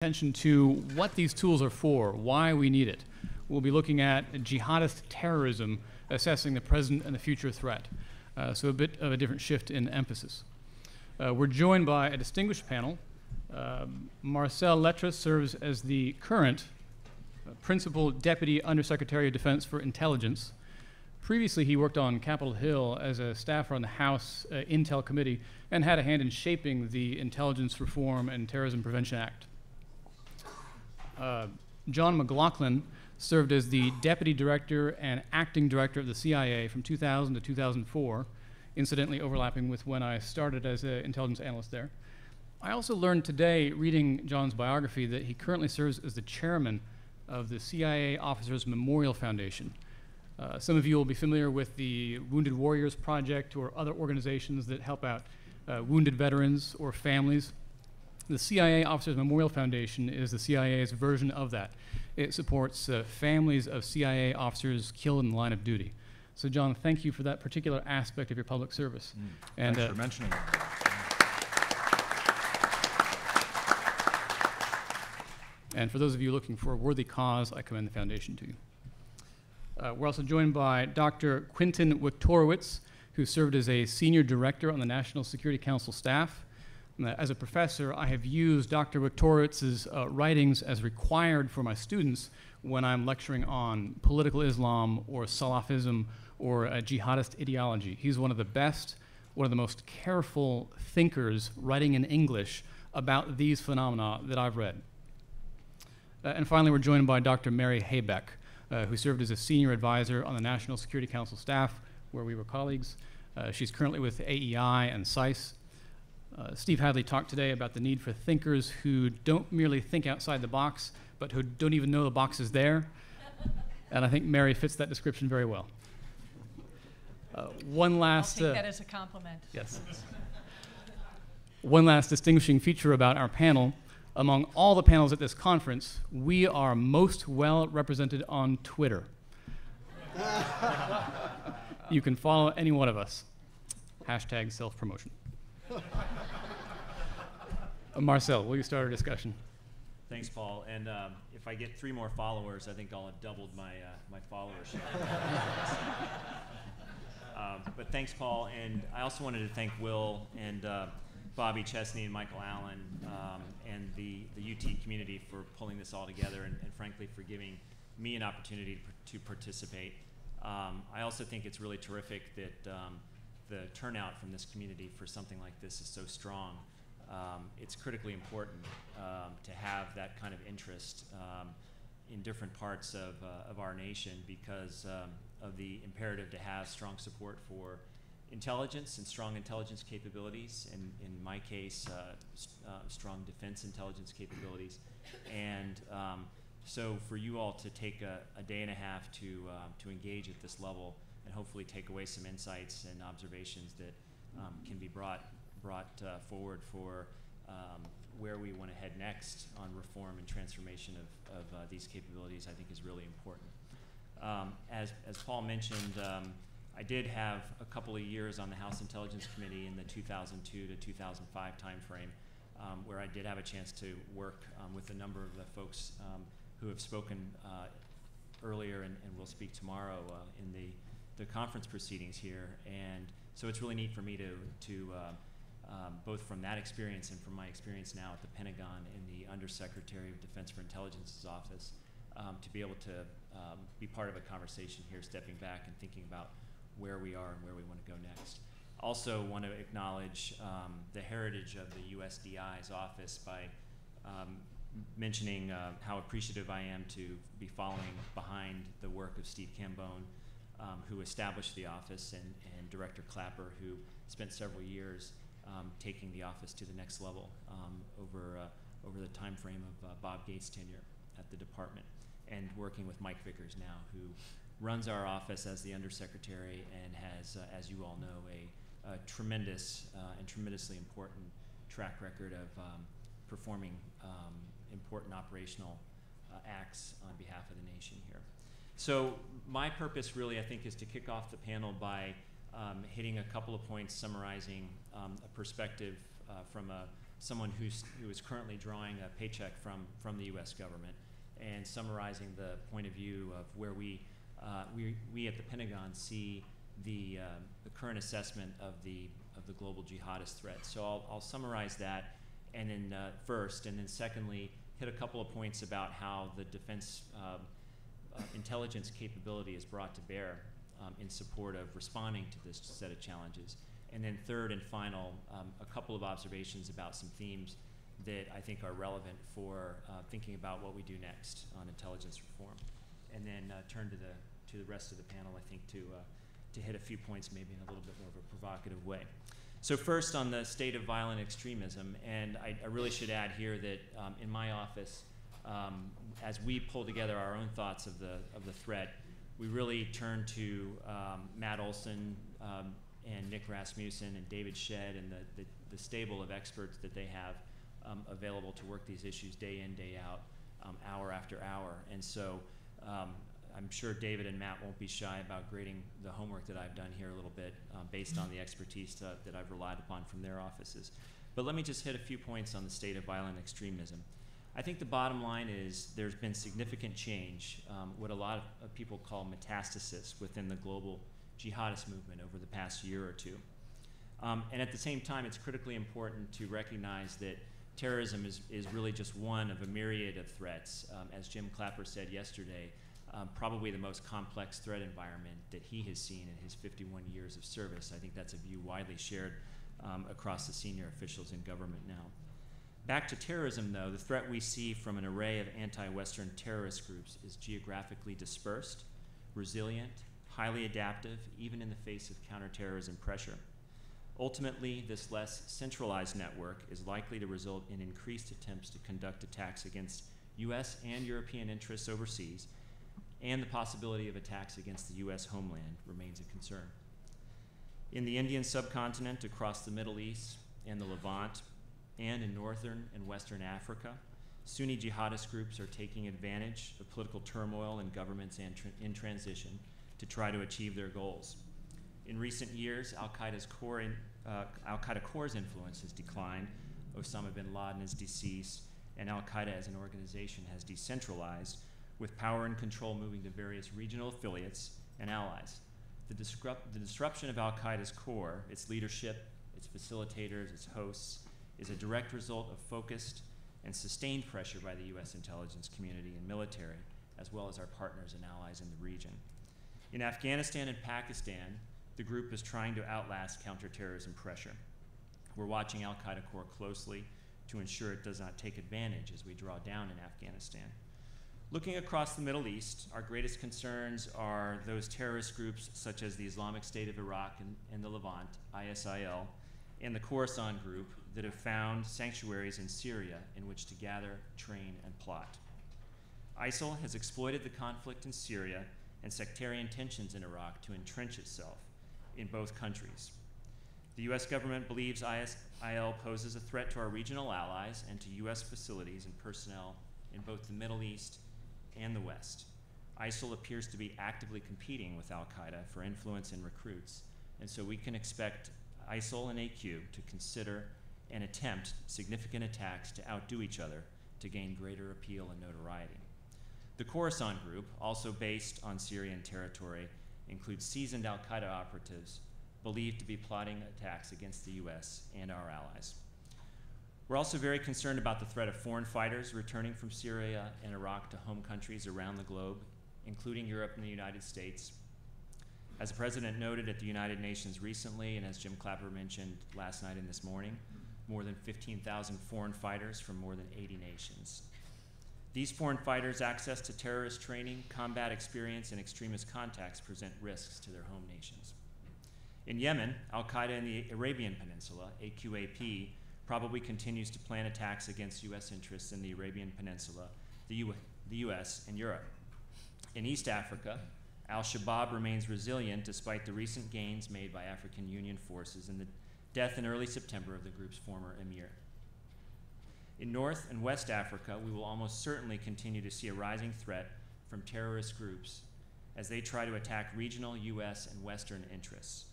attention to what these tools are for, why we need it. We'll be looking at jihadist terrorism, assessing the present and the future threat. So a bit of a different shift in emphasis. We're joined by a distinguished panel. Marcel Lettre serves as the current Principal Deputy Undersecretary of Defense for Intelligence. Previously, he worked on Capitol Hill as a staffer on the House Intel Committee and had a hand in shaping the Intelligence Reform and Terrorism Prevention Act. John McLaughlin served as the Deputy Director and Acting Director of the CIA from 2000 to 2004, incidentally overlapping with when I started as an intelligence analyst there. I also learned today, reading John's biography, that he currently serves as the chairman of the CIA Officers Memorial Foundation. Some of you will be familiar with the Wounded Warriors Project or other organizations that help out wounded veterans or families. The CIA Officers Memorial Foundation is the CIA's version of that. It supports families of CIA officers killed in the line of duty. So John, thank you for that particular aspect of your public service. Thanks for mentioning it. And for those of you looking for a worthy cause, I commend the foundation to you. We're also joined by Dr. Quintan Wiktorowicz, who served as a senior director on the National Security Council staff. As a professor, I have used Dr. Wiktorowicz's writings as required for my students when I'm lecturing on political Islam or Salafism or jihadist ideology. He's one of the best, one of the most careful thinkers writing in English about these phenomena that I've read. And finally, we're joined by Dr. Mary Habeck, who served as a senior advisor on the National Security Council staff, where we were colleagues. She's currently with AEI and SICE. Steve Hadley talked today about the need for thinkers who don't merely think outside the box, but who don't even know the box is there. And I think Mary fits that description very well. One last... I'll take that as a compliment. Yes. One last distinguishing feature about our panel. Among all the panels at this conference, we are most well represented on Twitter. You can follow any one of us. Hashtag self-promotion. Marcel, will you start our discussion? Thanks, Paul. And if I get 3 more followers, I think I'll have doubled my followership. But thanks, Paul. And I also wanted to thank Will and Bobby Chesney and Michael Allen and the UT community for pulling this all together and frankly for giving me an opportunity to participate. I also think it's really terrific that the turnout from this community for something like this is so strong. It's critically important to have that kind of interest in different parts of our nation because of the imperative to have strong support for intelligence and strong intelligence capabilities, and in my case, strong defense intelligence capabilities. And so for you all to take a day and a half to engage at this level and hopefully take away some insights and observations that can be brought forward for where we want to head next on reform and transformation of these capabilities, I think is really important. As Paul mentioned, I did have a couple of years on the House Intelligence Committee in the 2002 to 2005 timeframe, where I did have a chance to work with a number of the folks who have spoken earlier and will speak tomorrow in the conference proceedings here. And so it's really neat for me to both from that experience and from my experience now at the Pentagon in the Undersecretary of Defense for Intelligence's office, to be able to be part of a conversation here, stepping back and thinking about where we are and where we want to go next. Also want to acknowledge the heritage of the USDI's office by mentioning how appreciative I am to be following behind the work of Steve Cambone, who established the office, and Director Clapper, who spent several years taking the office to the next level over the time frame of Bob Gates' tenure at the department, and working with Mike Vickers now, who runs our office as the Undersecretary and has, as you all know, a tremendous and tremendously important track record of performing important operational acts on behalf of the nation here. So my purpose really, I think, is to kick off the panel by hitting a couple of points, summarizing a perspective from a someone who is currently drawing a paycheck from the U.S. government and summarizing the point of view of where we at the Pentagon see the current assessment of the global jihadist threat. So I'll summarize that, and then first, and then secondly, hit a couple of points about how the defense intelligence capability is brought to bear in support of responding to this set of challenges. And then third and final, a couple of observations about some themes that I think are relevant for thinking about what we do next on intelligence reform. And then turn to the rest of the panel, I think, to hit a few points maybe in a little bit more of a provocative way. So first on the state of violent extremism, and I really should add here that in my office, as we pull together our own thoughts of the threat, we really turn to Matt Olson and Nick Rasmussen and David Shedd and the stable of experts that they have available to work these issues day in, day out, hour after hour. And so I'm sure David and Matt won't be shy about grading the homework that I've done here a little bit based on the expertise that I've relied upon from their offices. But let me just hit a few points on the state of violent extremism. I think the bottom line is there's been significant change, what a lot of people call metastasis within the global jihadist movement over the past year or two. And at the same time, it's critically important to recognize that terrorism is really just one of a myriad of threats. As Jim Clapper said yesterday, probably the most complex threat environment that he has seen in his 51 years of service. I think that's a view widely shared across the senior officials in government now. Back to terrorism, though, the threat we see from an array of anti-Western terrorist groups is geographically dispersed, resilient, highly adaptive, even in the face of counterterrorism pressure. Ultimately, this less centralized network is likely to result in increased attempts to conduct attacks against U.S. and European interests overseas, and the possibility of attacks against the U.S. homeland remains a concern. In the Indian subcontinent, across the Middle East and the Levant, and in northern and western Africa, Sunni jihadist groups are taking advantage of political turmoil and governments in transition to try to achieve their goals. In recent years, Al-Qaeda Core's influence has declined, Osama bin Laden is deceased, and Al-Qaeda as an organization has decentralized, with power and control moving to various regional affiliates and allies. The disruption of Al-Qaeda's core, its leadership, its facilitators, its hosts, is a direct result of focused and sustained pressure by the U.S. intelligence community and military, as well as our partners and allies in the region. In Afghanistan and Pakistan, the group is trying to outlast counterterrorism pressure. We're watching Al-Qaeda Core closely to ensure it does not take advantage as we draw down in Afghanistan. Looking across the Middle East, our greatest concerns are those terrorist groups such as the Islamic State of Iraq and the Levant, ISIL, and the Khorasan group that have found sanctuaries in Syria in which to gather, train, and plot. ISIL has exploited the conflict in Syria and sectarian tensions in Iraq to entrench itself in both countries. The U.S. government believes ISIL poses a threat to our regional allies and to U.S. facilities and personnel in both the Middle East and the West. ISIL appears to be actively competing with Al-Qaeda for influence and recruits, and so we can expect ISIL and AQ to consider and attempt significant attacks to outdo each other to gain greater appeal and notoriety. The Khorasan group, also based on Syrian territory, includes seasoned Al-Qaeda operatives believed to be plotting attacks against the U.S. and our allies. We're also very concerned about the threat of foreign fighters returning from Syria and Iraq to home countries around the globe, including Europe and the United States. As the President noted at the United Nations recently, and as Jim Clapper mentioned last night and this morning, more than 15,000 foreign fighters from more than 80 nations. These foreign fighters' access to terrorist training, combat experience, and extremist contacts present risks to their home nations. In Yemen, Al-Qaeda in the Arabian Peninsula, AQAP, probably continues to plan attacks against U.S. interests in the Arabian Peninsula, the U.S., and Europe. In East Africa, Al-Shabaab remains resilient despite the recent gains made by African Union forces and the death in early September of the group's former emir. In North and West Africa, we will almost certainly continue to see a rising threat from terrorist groups as they try to attack regional U.S. and Western interests.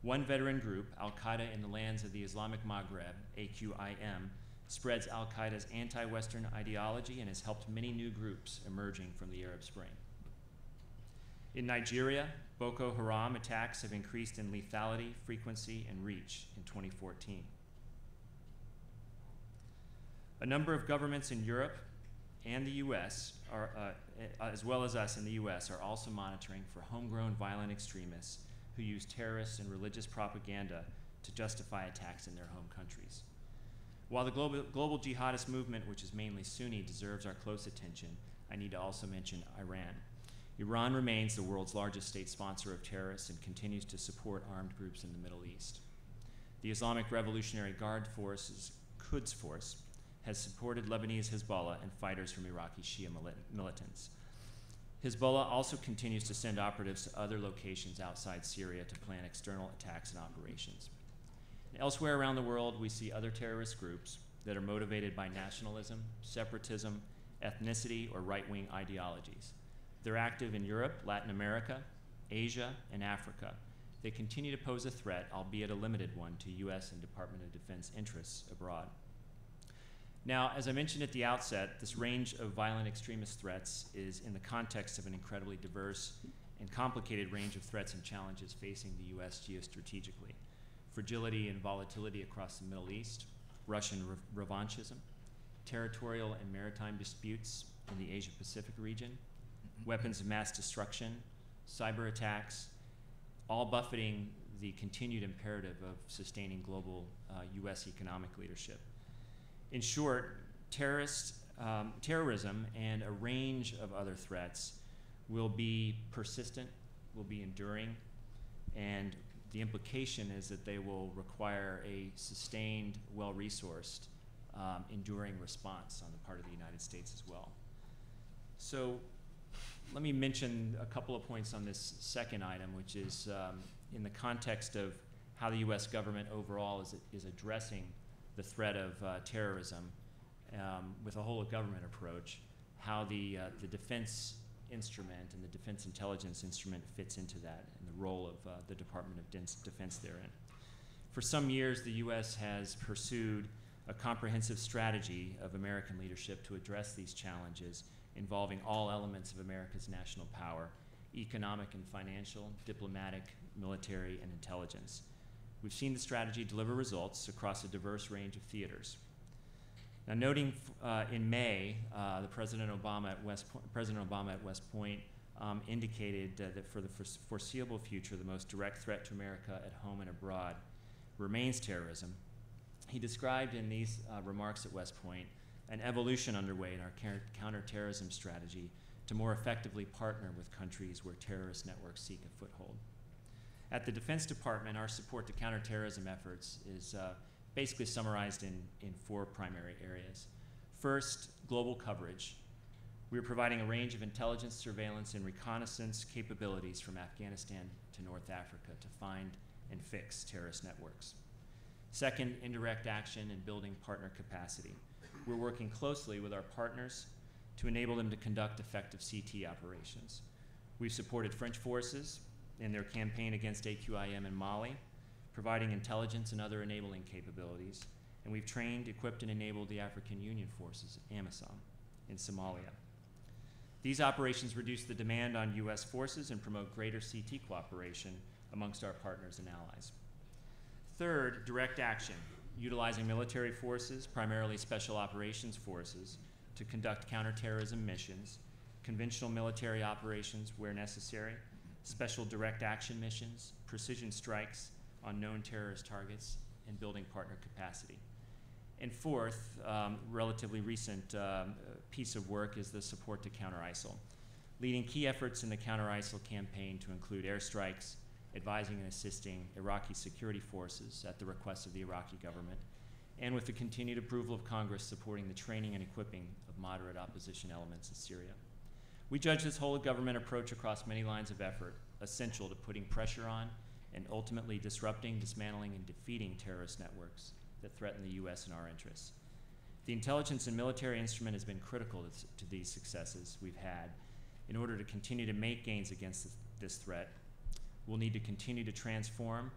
One veteran group, Al-Qaeda in the lands of the Islamic Maghreb, AQIM, spreads al-Qaeda's anti-Western ideology, and has helped many new groups emerging from the Arab Spring. In Nigeria, Boko Haram attacks have increased in lethality, frequency, and reach in 2014. A number of governments in Europe and the US, as well as us in the US, are also monitoring for homegrown violent extremists who use terrorist and religious propaganda to justify attacks in their home countries. While the global jihadist movement, which is mainly Sunni, deserves our close attention, I need to also mention Iran. Iran remains the world's largest state sponsor of terrorists and continues to support armed groups in the Middle East. The Islamic Revolutionary Guard Forces, Quds Force, has supported Lebanese Hezbollah and fighters from Iraqi Shia militants. Hezbollah also continues to send operatives to other locations outside Syria to plan external attacks and operations. And elsewhere around the world, we see other terrorist groups that are motivated by nationalism, separatism, ethnicity, or right-wing ideologies. They're active in Europe, Latin America, Asia, and Africa. They continue to pose a threat, albeit a limited one, to US and Department of Defense interests abroad. Now, as I mentioned at the outset, this range of violent extremist threats is in the context of an incredibly diverse and complicated range of threats and challenges facing the US geostrategically. Fragility and volatility across the Middle East, Russian revanchism, territorial and maritime disputes in the Asia-Pacific region, weapons of mass destruction, cyber attacks, all buffeting the continued imperative of sustaining global US economic leadership. In short, terrorism and a range of other threats will be persistent, will be enduring, and the implication is that they will require a sustained, well-resourced, enduring response on the part of the United States as well. So let me mention a couple of points on this second item, which is in the context of how the US government overall is addressing the threat of terrorism with a whole of government approach, how the defense instrument and the defense intelligence instrument fits into that and the role of the Department of Defense therein. For some years, the US has pursued a comprehensive strategy of American leadership to address these challenges involving all elements of America's national power, economic and financial, diplomatic, military, and intelligence. We've seen the strategy deliver results across a diverse range of theaters. Now, noting in May, President Obama at West Point indicated that for the foreseeable future, the most direct threat to America at home and abroad remains terrorism. He described in these remarks at West Point an evolution underway in our counterterrorism strategy to more effectively partner with countries where terrorist networks seek a foothold. At the Defense Department, our support to counterterrorism efforts is basically summarized in four primary areas. First, global coverage. We are providing a range of intelligence, surveillance, and reconnaissance capabilities from Afghanistan to North Africa to find and fix terrorist networks. Second, indirect action and building partner capacity. We're working closely with our partners to enable them to conduct effective CT operations. We've supported French forces in their campaign against AQIM in Mali, providing intelligence and other enabling capabilities, and we've trained, equipped, and enabled the African Union forces, AMISOM, in Somalia. These operations reduce the demand on US forces and promote greater CT cooperation amongst our partners and allies. Third, direct action, utilizing military forces, primarily special operations forces, to conduct counterterrorism missions, conventional military operations where necessary, special direct action missions, precision strikes on known terrorist targets, and building partner capacity. And fourth, relatively recent piece of work is the support to counter ISIL, leading key efforts in the counter ISIL campaign to include airstrikes, advising and assisting Iraqi security forces at the request of the Iraqi government, and with the continued approval of Congress supporting the training and equipping of moderate opposition elements in Syria. We judge this whole of government approach across many lines of effort essential to putting pressure on and ultimately disrupting, dismantling, and defeating terrorist networks that threaten the US and our interests. The intelligence and military instrument has been critical to these successes we've had. In order to continue to make gains against this threat, we'll need to continue to transform,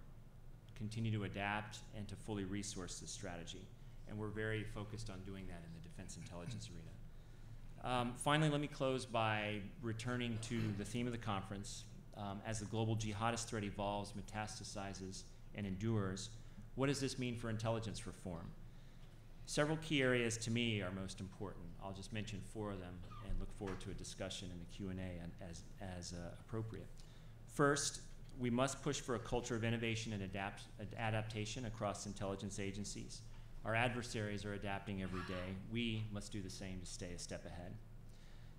continue to adapt, and to fully resource this strategy. and we're very focused on doing that in the defense intelligence arena. Finally, let me close by returning to the theme of the conference. As the global jihadist threat evolves, metastasizes, and endures, what does this mean for intelligence reform? Several key areas to me are most important. I'll just mention 4 of them and look forward to a discussion in the Q&A as appropriate. First, we must push for a culture of innovation and adaptation across intelligence agencies. Our adversaries are adapting every day. We must do the same to stay a step ahead.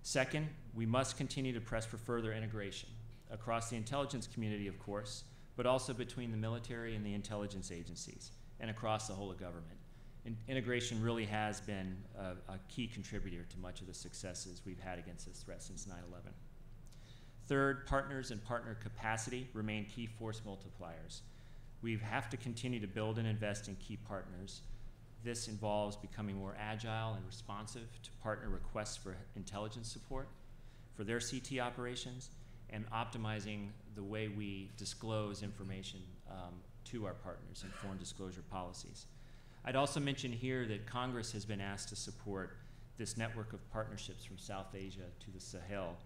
Second, we must continue to press for further integration across the intelligence community, of course, but also between the military and the intelligence agencies and across the whole of government. Integration really has been a key contributor to much of the successes we've had against this threat since 9/11. Third, partners and partner capacity remain key force multipliers. We have to continue to build and invest in key partners. This involves becoming more agile and responsive to partner requests for intelligence support for their CT operations, and optimizing the way we disclose information to our partners in foreign disclosure policies. I'd also mention here that Congress has been asked to support this network of partnerships from South Asia to the Sahel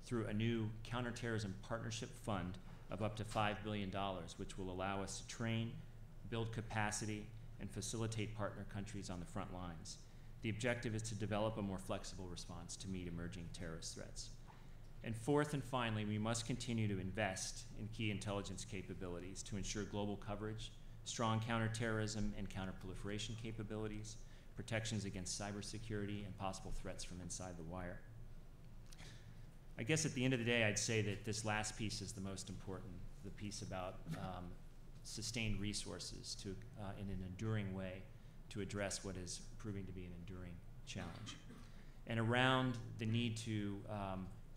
through a new counterterrorism partnership fund of up to $5 billion, which will allow us to train, build capacity, and facilitate partner countries on the front lines. The objective is to develop a more flexible response to meet emerging terrorist threats. And fourth and finally, we must continue to invest in key intelligence capabilities to ensure global coverage, strong counterterrorism and counterproliferation capabilities, protections against cybersecurity, and possible threats from inside the wire. I guess at the end of the day, I'd say that this last piece is the most important, the piece about sustained resources to, in an enduring way to address what is proving to be an enduring challenge. And around the need to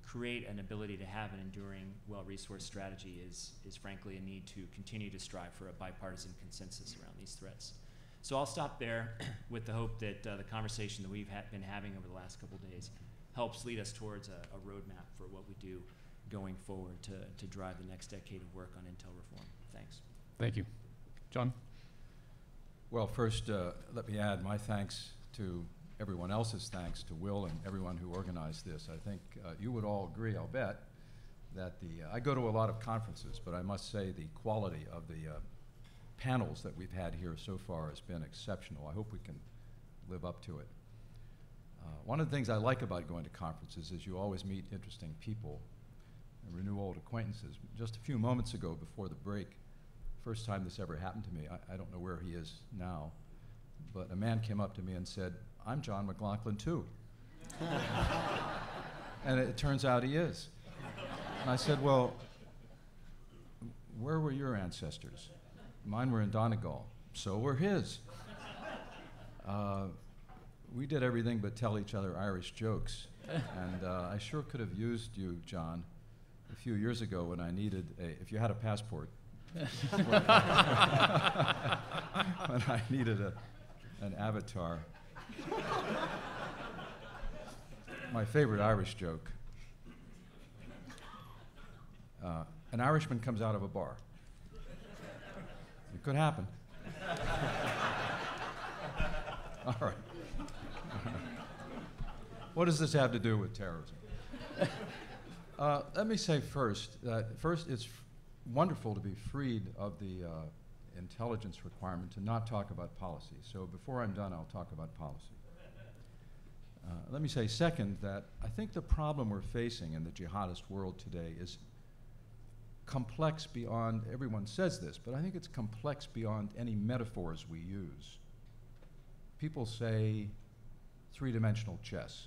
create an ability to have an enduring, well-resourced strategy is frankly a need to continue to strive for a bipartisan consensus around these threats. So I'll stop there with the hope that the conversation that we've been having over the last couple of days helps lead us towards a roadmap for what we do going forward to drive the next decade of work on intel reform. Thanks. Thank you. John? Well, first, let me add my thanks to everyone else's thanks to Will and everyone who organized this. I think you would all agree, I'll bet, that I go to a lot of conferences, but I must say the quality of the panels that we've had here so far has been exceptional. I hope we can live up to it. One of the things I like about going to conferences is you always meet interesting people and renew old acquaintances. Just a few moments ago before the break, first time this ever happened to me, I don't know where he is now, but a man came up to me and said, "I'm John McLaughlin too." And it turns out he is. And I said, "Well, where were your ancestors?" "Mine were in Donegal." "So were his." We did everything but tell each other Irish jokes. And I sure could have used you, John, a few years ago when I needed if you had a passport, when I needed an avatar. My favorite Irish joke. An Irishman comes out of a bar. It could happen. All right. What does this have to do with terrorism? Let me say first that it's wonderful to be freed of the intelligence requirement to not talk about policy. So before I'm done, I'll talk about policy. Let me say second that I think the problem we're facing in the jihadist world today is complex beyond, everyone says this, but I think it's complex beyond any metaphors we use. People say three-dimensional chess,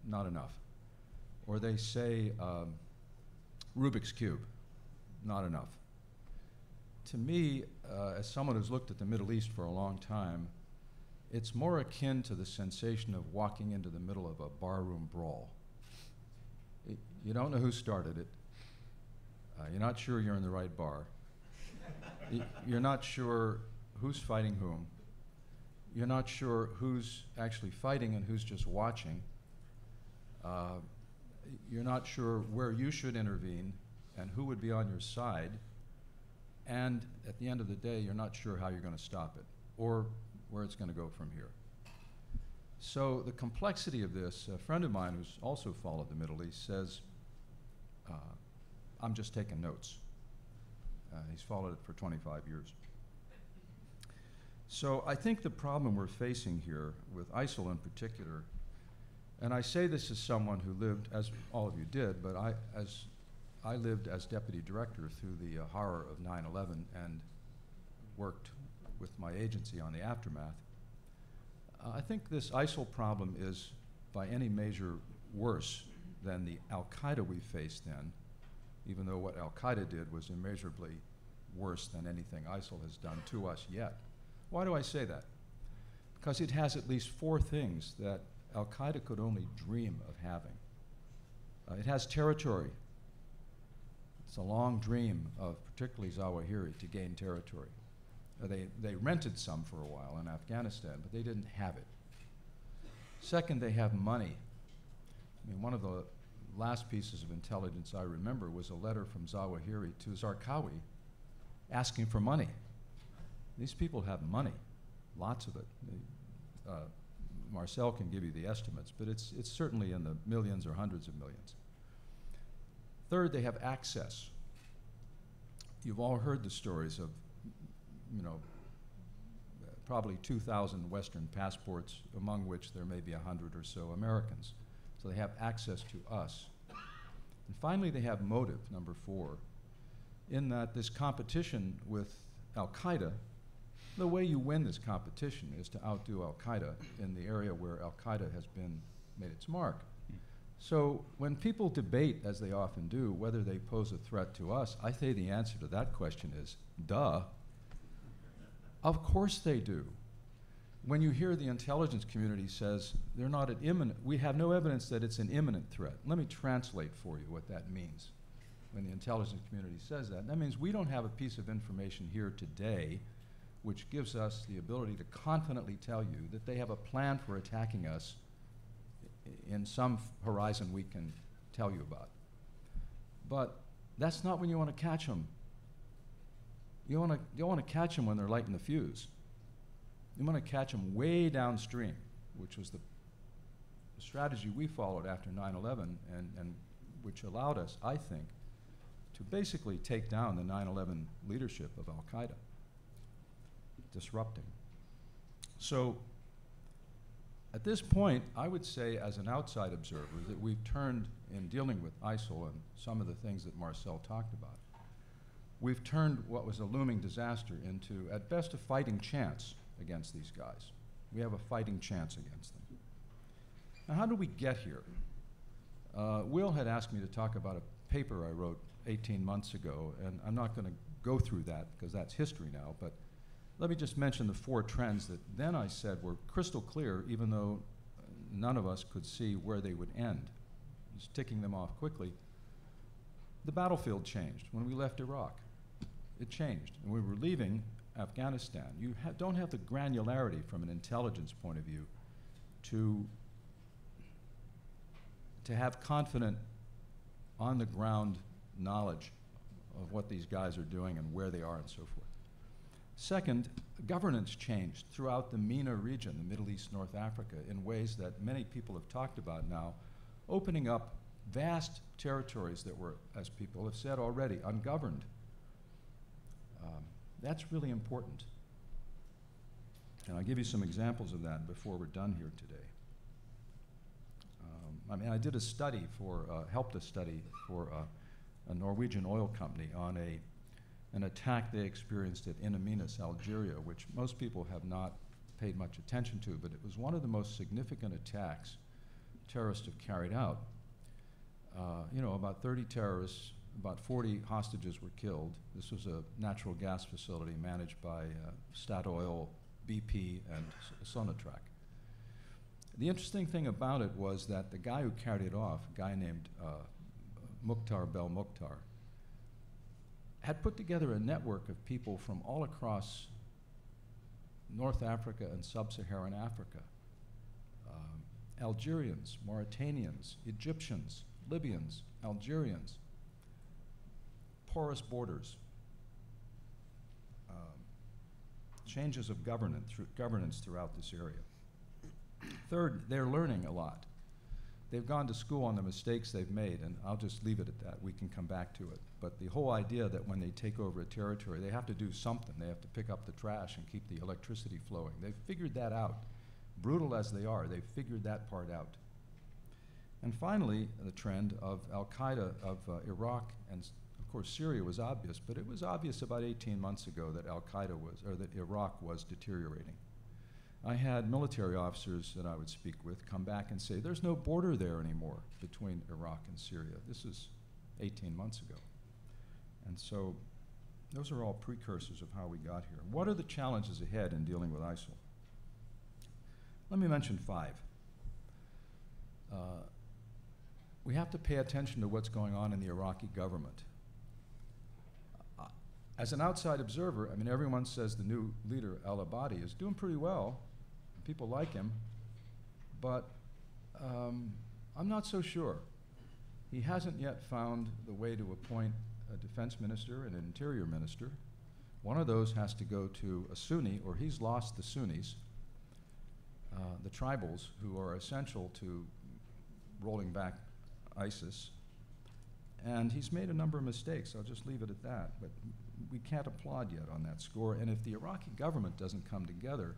not enough. Or they say Rubik's Cube, not enough. To me, as someone who's looked at the Middle East for a long time, it's more akin to the sensation of walking into the middle of a barroom brawl. You don't know who started it. You're not sure you're in the right bar. You're not sure who's fighting whom. You're not sure who's actually fighting and who's just watching. You're not sure where you should intervene and who would be on your side. And at the end of the day, you're not sure how you're going to stop it or where it's going to go from here. So the complexity of this, a friend of mine who's also followed the Middle East says, I'm just taking notes. He's followed it for 25 years. So I think the problem we're facing here with ISIL in particular, and I say this as someone who lived, as all of you did, but I lived as deputy director through the horror of 9/11 and worked with my agency on the aftermath. I think this ISIL problem is by any measure worse than the Al-Qaeda we faced then, even though what Al-Qaeda did was immeasurably worse than anything ISIL has done to us yet. Why do I say that? Because it has at least 4 things that Al-Qaeda could only dream of having. It has territory. It's a long dream of particularly Zawahiri to gain territory. They rented some for a while in Afghanistan, but they didn't have it. Second, they have money. I mean, one of the last pieces of intelligence I remember was a letter from Zawahiri to Zarqawi asking for money. These people have money, lots of it. Marcel can give you the estimates, but it's certainly in the millions or hundreds of millions. Third, they have access. You've all heard the stories of, probably 2,000 Western passports, among which there may be 100 or so Americans. So they have access to us. And finally, they have motive, number 4, in that this competition with Al-Qaeda, the way you win this competition is to outdo Al-Qaeda in the area where Al-Qaeda has made its mark. So when people debate, as they often do, whether they pose a threat to us, I say the answer to that question is, duh. Of course they do. When you hear the intelligence community says they're not an imminent, we have no evidence that it's an imminent threat. Let me translate for you what that means. When the intelligence community says that, that means we don't have a piece of information here today which gives us the ability to confidently tell you that they have a plan for attacking us in some horizon we can tell you about. But that's not when you want to catch them. You want to catch them when they're lighting the fuse. You want to catch them way downstream, which was the strategy we followed after 9/11 and which allowed us, I think, to basically take down the 9/11 leadership of Al-Qaeda, disrupting. So at this point, I would say as an outside observer that we've turned, in dealing with ISIL and some of the things that Marcel talked about, we've turned what was a looming disaster into, at best, a fighting chance against these guys. We have a fighting chance against them. Now, how did we get here? Will had asked me to talk about a paper I wrote 18 months ago, and I'm not going to go through that because that's history now, but let me just mention the 4 trends that then I said were crystal clear, even though none of us could see where they would end. Just ticking them off quickly. The battlefield changed when we left Iraq. It changed. And we were leaving Afghanistan. You don't have the granularity from an intelligence point of view to have confident, on-the-ground knowledge of what these guys are doing and where they are and so forth. Second, governance changed throughout the MENA region, the Middle East, North Africa, in ways that many people have talked about now, opening up vast territories that were, as people have said already, ungoverned. That's really important. And I'll give you some examples of that before we're done here today. I did a study helped a study for a Norwegian oil company on an attack they experienced at In Amenas, Algeria, which most people have not paid much attention to, but it was one of the most significant attacks terrorists have carried out. About 30 terrorists, about 40 hostages were killed. This was a natural gas facility managed by Statoil, BP, and Sonatrach. The interesting thing about it was that the guy who carried it off, a guy named Mukhtar Belmokhtar, had put together a network of people from all across North Africa and Sub-Saharan Africa. Algerians, Mauritanians, Egyptians, Libyans, Algerians, porous borders. changes of governance throughout this area. Third, they're learning a lot. They've gone to school on the mistakes they've made, and I'll just leave it at that. We can come back to it. But the whole idea that when they take over a territory, they have to do something. They have to pick up the trash and keep the electricity flowing. They've figured that out. Brutal as they are, they've figured that part out. And finally, the trend of Al-Qaeda of Iraq and, of course, Syria was obvious, but it was obvious about 18 months ago that Al-Qaeda was, or that Iraq was deteriorating. I had military officers that I would speak with come back and say, there's no border there anymore between Iraq and Syria. This is 18 months ago. And so those are all precursors of how we got here. What are the challenges ahead in dealing with ISIL? Let me mention 5. We have to pay attention to what's going on in the Iraqi government. As an outside observer, I mean, everyone says the new leader, al-Abadi, is doing pretty well. People like him, but I'm not so sure. He hasn't yet found the way to appoint a defense minister and an interior minister. One of those has to go to a Sunni, or he's lost the Sunnis, the tribals, who are essential to rolling back ISIS. And he's made a number of mistakes. I'll just leave it at that. But we can't applaud yet on that score. And if the Iraqi government doesn't come together,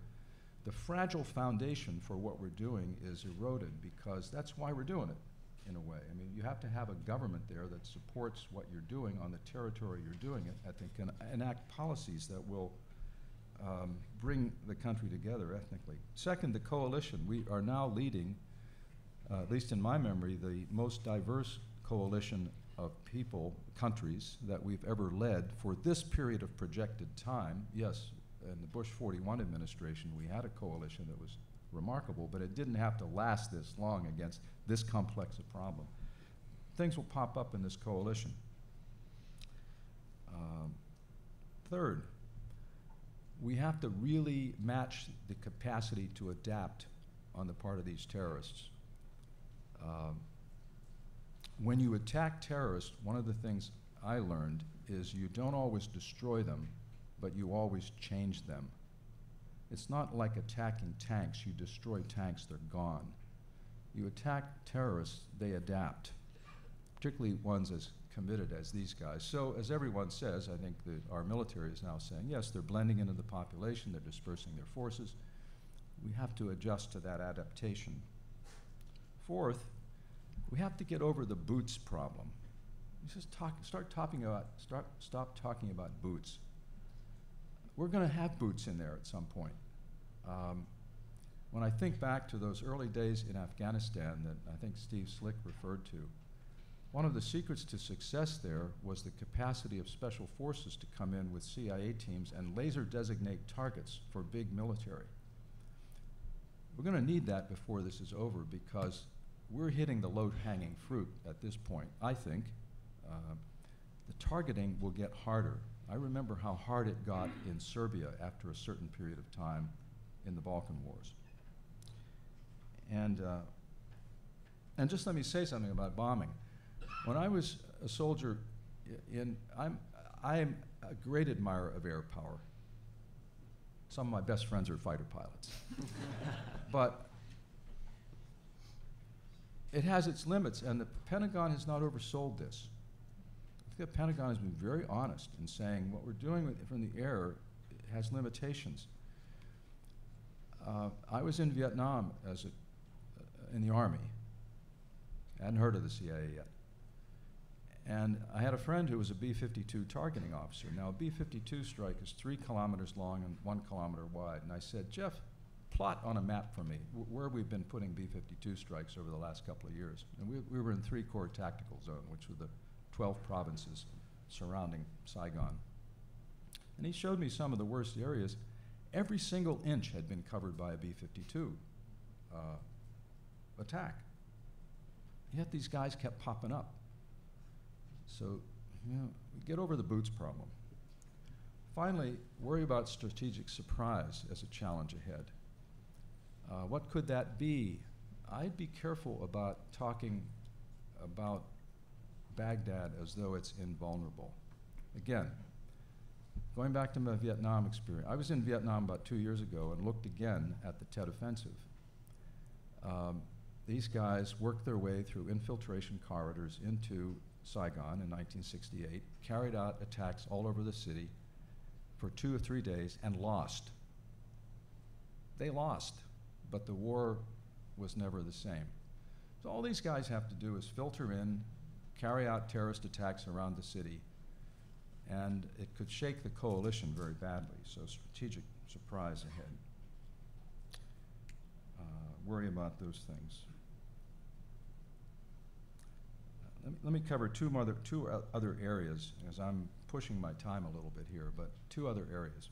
the fragile foundation for what we're doing is eroded, because that's why we're doing it, in a way. I mean, you have to have a government there that supports what you're doing on the territory you're doing it, and can enact policies that will bring the country together ethnically. Second, the coalition. We are now leading, at least in my memory, the most diverse coalition of people, countries, that we've ever led for this period of projected time. Yes, in the Bush 41 administration, we had a coalition that was remarkable, but it didn't have to last this long against this complex a problem. Things will pop up in this coalition. Third, we have to really match the capacity to adapt on the part of these terrorists. When you attack terrorists, one of the things I learned is you don't always destroy them, but you always change them. It's not like attacking tanks. You destroy tanks, they're gone. You attack terrorists, they adapt, particularly ones as committed as these guys. So, as everyone says, I think that our military is now saying, yes, they're blending into the population, they're dispersing their forces. We have to adjust to that adaptation. Fourth, we have to get over the boots problem. Just stop talking about boots. We're going to have boots in there at some point. When I think back to those early days in Afghanistan that I think Steve Slick referred to, one of the secrets to success there was the capacity of special forces to come in with CIA teams and laser designate targets for big military. We're going to need that before this is over, because we're hitting the low-hanging fruit at this point, I think. The targeting will get harder. I remember how hard it got in Serbia after a certain period of time in the Balkan Wars. And just let me say something about bombing. When I was a soldier, I'm a great admirer of air power. Some of my best friends are fighter pilots. But it has its limits, and the Pentagon has not oversold this. I think the Pentagon has been very honest in saying what we're doing from the air has limitations. I was in Vietnam in the Army. I hadn't heard of the CIA yet. And I had a friend who was a B-52 targeting officer. Now, a B-52 strike is 3 kilometers long and 1 kilometer wide. And I said, Jeff, plot on a map for me where we've been putting B-52 strikes over the last couple of years. And we were in 3 Corps Tactical Zone, which were the 12 provinces surrounding Saigon. And he showed me some of the worst areas. Every single inch had been covered by a B-52 attack. Yet these guys kept popping up. So, get over the boots problem. Finally, worry about strategic surprise as a challenge ahead. What could that be? I'd be careful about talking about Baghdad as though it's invulnerable. Again, Going back to my Vietnam experience, I was in Vietnam about 2 years ago and looked again at the Tet Offensive. These guys worked their way through infiltration corridors into Saigon in 1968, carried out attacks all over the city for 2 or 3 days and lost. They lost, but the war was never the same. So all these guys have to do is filter in, carry out terrorist attacks around the city, and it could shake the coalition very badly, so strategic surprise ahead. Worry about those things. Let me cover two other areas, as I'm pushing my time a little bit here, but 2 other areas.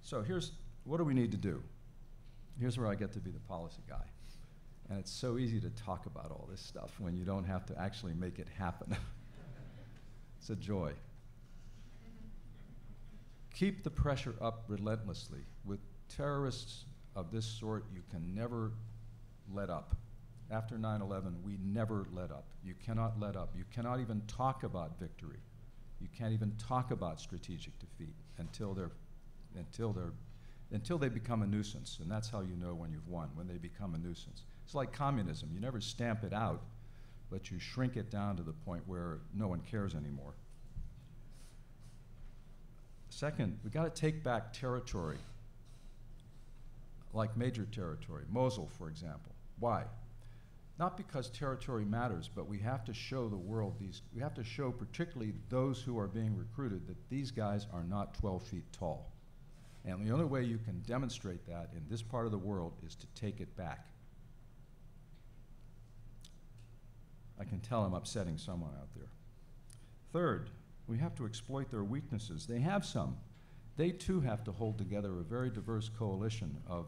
So what do we need to do? Here's where I get to be the policy guy. And it's so easy to talk about all this stuff when you don't have to actually make it happen. It's a joy. Keep the pressure up relentlessly. With terrorists of this sort, you can never let up. After 9/11, we never let up. You cannot let up. You cannot even talk about victory. You can't even talk about strategic defeat until they become a nuisance, and that's how you know when you've won, when they become a nuisance. It's like communism. You never stamp it out, but you shrink it down to the point where no one cares anymore. Second, we've got to take back territory, like major territory, Mosul, for example. Why? Not because territory matters, but we have to show the world we have to show particularly those who are being recruited that these guys are not 12 feet tall. And the only way you can demonstrate that in this part of the world is to take it back. I can tell I'm upsetting someone out there. Third, we have to exploit their weaknesses. They have some. They too have to hold together a very diverse coalition of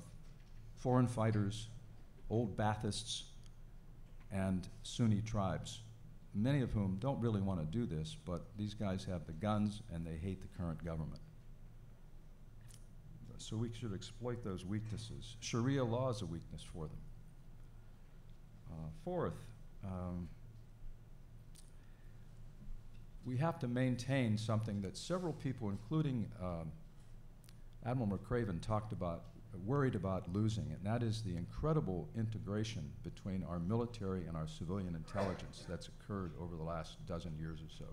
foreign fighters, old Baathists, and Sunni tribes, many of whom don't really want to do this, but these guys have the guns and they hate the current government. So we should exploit those weaknesses. Sharia law is a weakness for them. Fourth, we have to maintain something that several people, including Admiral McCraven, worried about losing, and that is the incredible integration between our military and our civilian intelligence that's occurred over the last dozen years or so.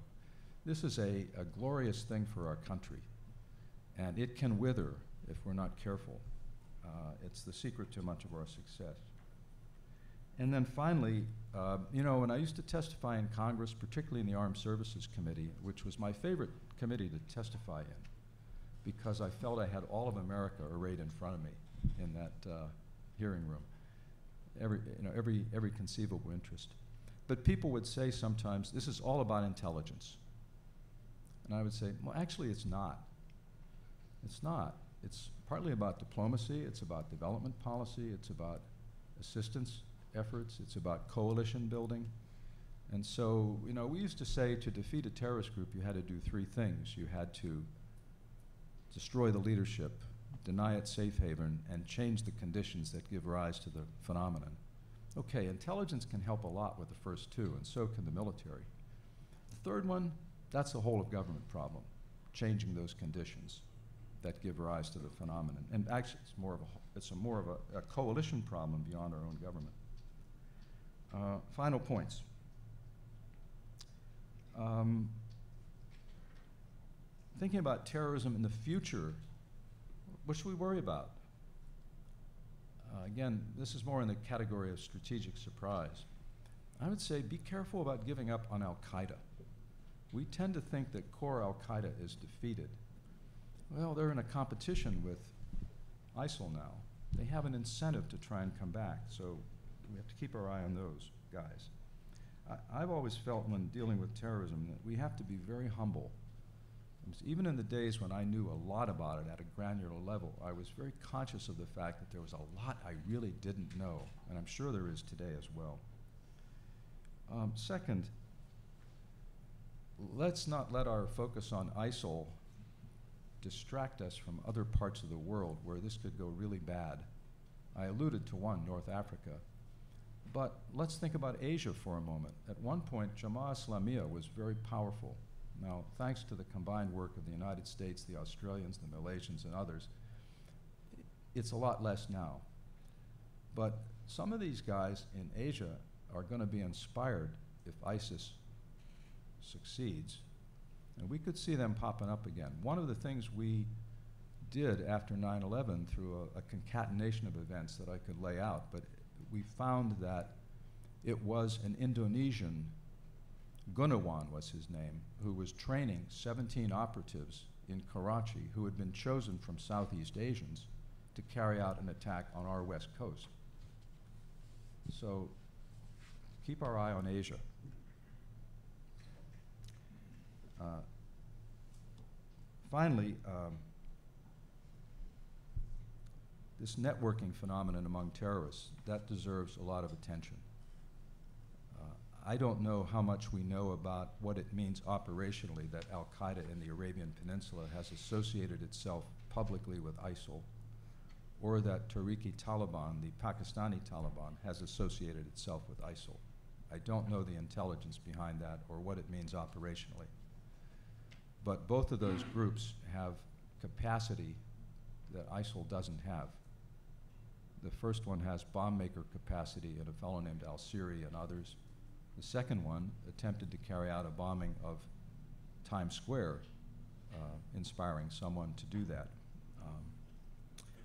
This is a glorious thing for our country, and it can wither if we're not careful. It's the secret to much of our success. And then finally, when I used to testify in Congress, particularly in the Armed Services Committee, which was my favorite committee to testify in, because I felt I had all of America arrayed in front of me in that hearing room, every conceivable interest. But people would say sometimes, this is all about intelligence. And I would say, well, actually it's not. It's not. It's partly about diplomacy, it's about development policy, it's about assistance efforts, it's about coalition building. And so, we used to say to defeat a terrorist group, you had to do 3 things. You had to destroy the leadership, deny it safe haven, and change the conditions that give rise to the phenomenon. Okay, intelligence can help a lot with the first 2, and so can the military. The third one, that's a whole of government problem, changing those conditions that give rise to the phenomenon. And actually, it's more of a coalition problem beyond our own government. Final points. Thinking about terrorism in the future, what should we worry about? Again, this is more in the category of strategic surprise. I would say be careful about giving up on Al-Qaeda. We tend to think that core Al-Qaeda is defeated. Well, they're in a competition with ISIL now. They have an incentive to try and come back, so we have to keep our eye on those guys. I've always felt when dealing with terrorism that we have to be very humble. Even in the days when I knew a lot about it at a granular level, I was very conscious of the fact that there was a lot I really didn't know, and I'm sure there is today as well. Second, let's not let our focus on ISIL distract us from other parts of the world where this could go really bad. I alluded to one, North Africa. But let's think about Asia for a moment. At one point, Jamaat Islamiyah was very powerful, Now, thanks to the combined work of the United States, the Australians, the Malaysians, and others, it's a lot less now. But some of these guys in Asia are going to be inspired if ISIS succeeds, and we could see them popping up again. One of the things we did after 9/11 through a concatenation of events that I could lay out, but we found that it was an Indonesian, Gunawan was his name, who was training 17 operatives in Karachi who had been chosen from Southeast Asians to carry out an attack on our west coast. So keep our eye on Asia. Finally, this networking phenomenon among terrorists, that deserves a lot of attention. I don't know how much we know about what it means operationally that Al-Qaeda in the Arabian Peninsula has associated itself publicly with ISIL, or that Tehrik-i-Taliban, the Pakistani Taliban, has associated itself with ISIL. I don't know the intelligence behind that or what it means operationally. But both of those groups have capacity that ISIL doesn't have. The first one has bomb maker capacity in a fellow named al-Siri and others. The second one attempted to carry out a bombing of Times Square, inspiring someone to do that.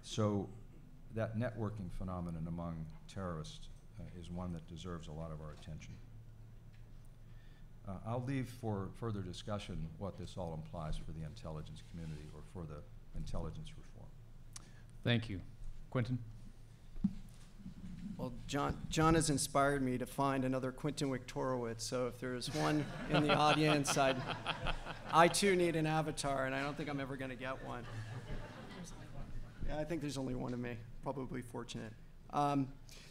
So that networking phenomenon among terrorists is one that deserves a lot of our attention. I'll leave for further discussion what this all implies for the intelligence community or for the intelligence reform. Thank you. Quintan? Well, John has inspired me to find another Quintan Wiktorowicz, so if there's one in the audience, I too need an avatar, and I don't think I'm ever going to get one. Yeah, I think there's only one of me, probably fortunate.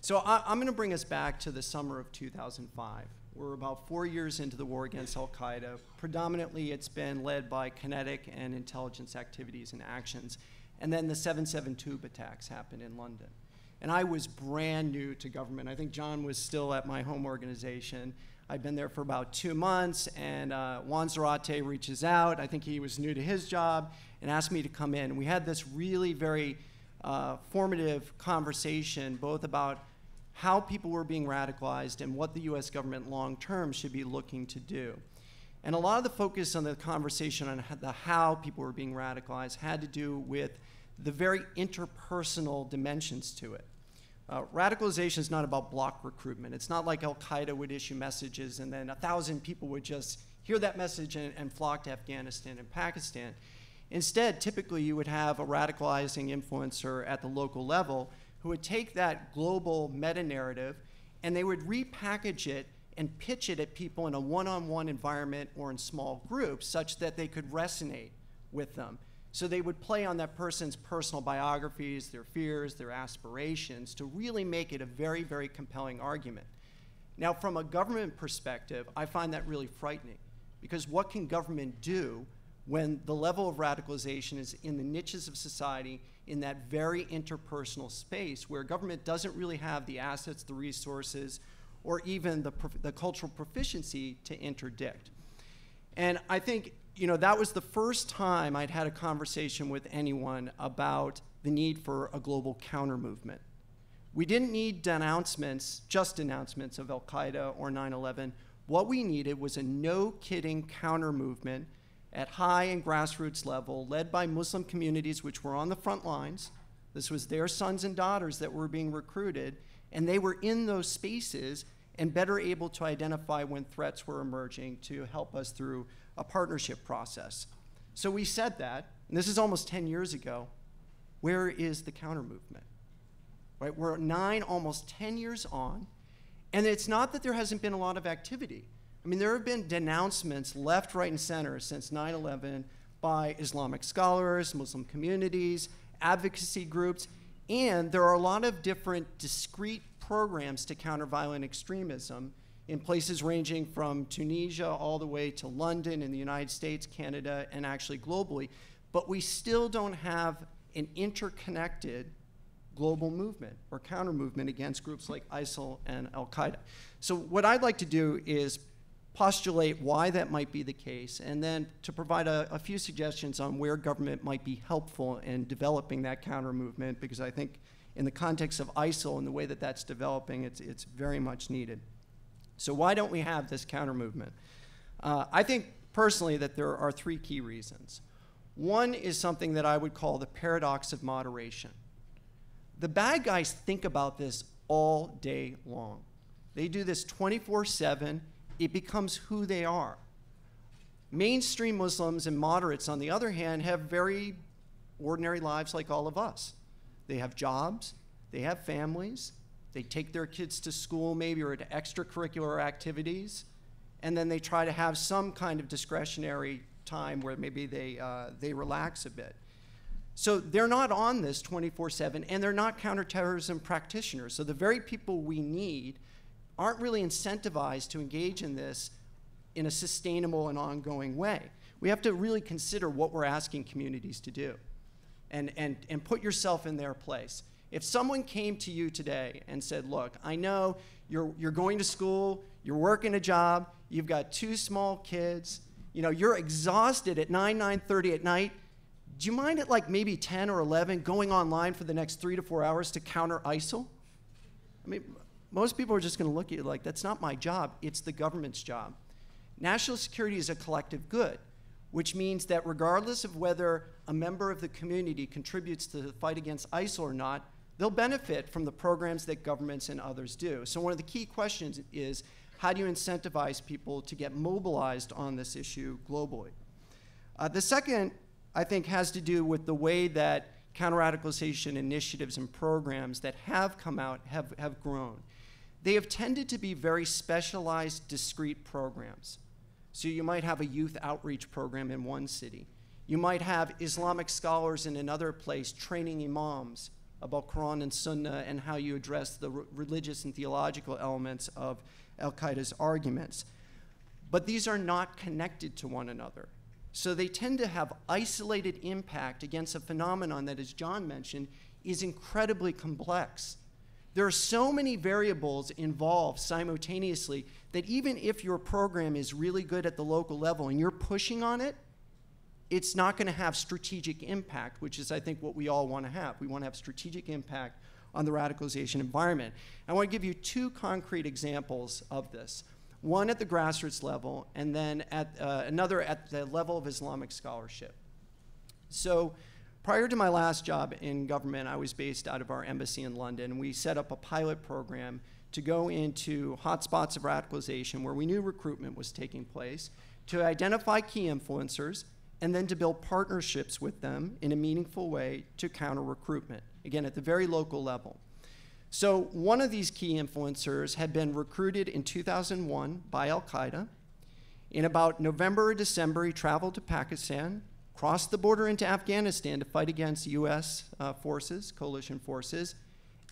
So I'm going to bring us back to the summer of 2005. We're about 4 years into the war against Al-Qaeda. Predominantly, it's been led by kinetic and intelligence activities and actions. And then the 7/7 tube attacks happened in London. And I was brand new to government. I think John was still at my home organization. I'd been there for about 2 months, and Juan Zarate reaches out. I think he was new to his job and asked me to come in. We had this really very formative conversation, both about how people were being radicalized and what the US government long-term should be looking to do. And a lot of the focus on the conversation on the how people were being radicalized had to do with the very interpersonal dimensions to it. Radicalization is not about block recruitment. It's not like Al-Qaeda would issue messages and then 1,000 people would just hear that message and flock to Afghanistan and Pakistan. Instead, typically you would have a radicalizing influencer at the local level who would take that global meta-narrative and they would repackage it and pitch it at people in a one-on-one environment or in small groups such that they could resonate with them. So they would play on that person's personal biographies, their fears, their aspirations, to really make it a very, very compelling argument. Now, from a government perspective, I find that really frightening, because what can government do when the level of radicalization is in the niches of society, in that very interpersonal space where government doesn't really have the assets, the resources, or even the cultural proficiency to interdict? And I think, you know, that was the first time I'd had a conversation with anyone about the need for a global counter movement. We didn't need denouncements, just denouncements of Al-Qaeda or 9/11. What we needed was a no-kidding counter movement at high and grassroots level, led by Muslim communities which were on the front lines. This was their sons and daughters that were being recruited, and they were in those spaces and better able to identify when threats were emerging to help us through a partnership process. So we said that, and this is almost 10 years ago. Where is the counter movement? Right? We're 9, almost 10 years on, and it's not that there hasn't been a lot of activity. I mean, there have been denouncements left, right, and center since 9/11 by Islamic scholars, Muslim communities, advocacy groups, and there are a lot of different discrete programs to counter violent extremism in places ranging from Tunisia all the way to London in the United States, Canada, and actually globally. But we still don't have an interconnected global movement or counter movement against groups like ISIL and Al-Qaeda. So what I'd like to do is postulate why that might be the case, and then to provide a few suggestions on where government might be helpful in developing that counter movement, because I think in the context of ISIL and the way that that's developing, it's very much needed. So why don't we have this counter movement? I think personally that there are three key reasons. One is something that I would call the paradox of moderation. The bad guys think about this all day long. They do this 24/7. It becomes who they are. Mainstream Muslims and moderates, on the other hand, have very ordinary lives like all of us. They have jobs, they have families, they take their kids to school maybe or to extracurricular activities, and then they try to have some kind of discretionary time where maybe they relax a bit. So they're not on this 24/7, and they're not counterterrorism practitioners. So the very people we need aren't really incentivized to engage in this in a sustainable and ongoing way. We have to really consider what we're asking communities to do and put yourself in their place. If someone came to you today and said, look, I know you're going to school, you're working a job, you've got 2 small kids, you're exhausted at 9:30 at night, do you mind at like maybe 10 or 11 going online for the next 3 to 4 hours to counter ISIL? I mean, most people are just going to look at you like, that's not my job, it's the government's job. National security is a collective good, which means that regardless of whether a member of the community contributes to the fight against ISIL or not, they'll benefit from the programs that governments and others do. So one of the key questions is, how do you incentivize people to get mobilized on this issue globally? The second, I think, has to do with the way that counter-radicalization initiatives and programs that have come out have grown. They have tended to be very specialized, discrete programs. So you might have a youth outreach program in one city. You might have Islamic scholars in another place training imams about Quran and Sunnah and how you address the religious and theological elements of al-Qaeda's arguments. But these are not connected to one another. So they tend to have isolated impact against a phenomenon that, as John mentioned, is incredibly complex. There are so many variables involved simultaneously that even if your program is really good at the local level and you're pushing on it, it's not going to have strategic impact, which is, I think, what we all want to have. We want to have strategic impact on the radicalization environment. I want to give you 2 concrete examples of this. One at the grassroots level, and then another at the level of Islamic scholarship. So prior to my last job in government, I was based out of our embassy in London. We set up a pilot program to go into hotspots of radicalization where we knew recruitment was taking place, to identify key influencers, and then to build partnerships with them in a meaningful way to counter recruitment, again, at the very local level. So one of these key influencers had been recruited in 2001 by al-Qaeda. In about November or December, he traveled to Pakistan, crossed the border into Afghanistan to fight against US forces, coalition forces,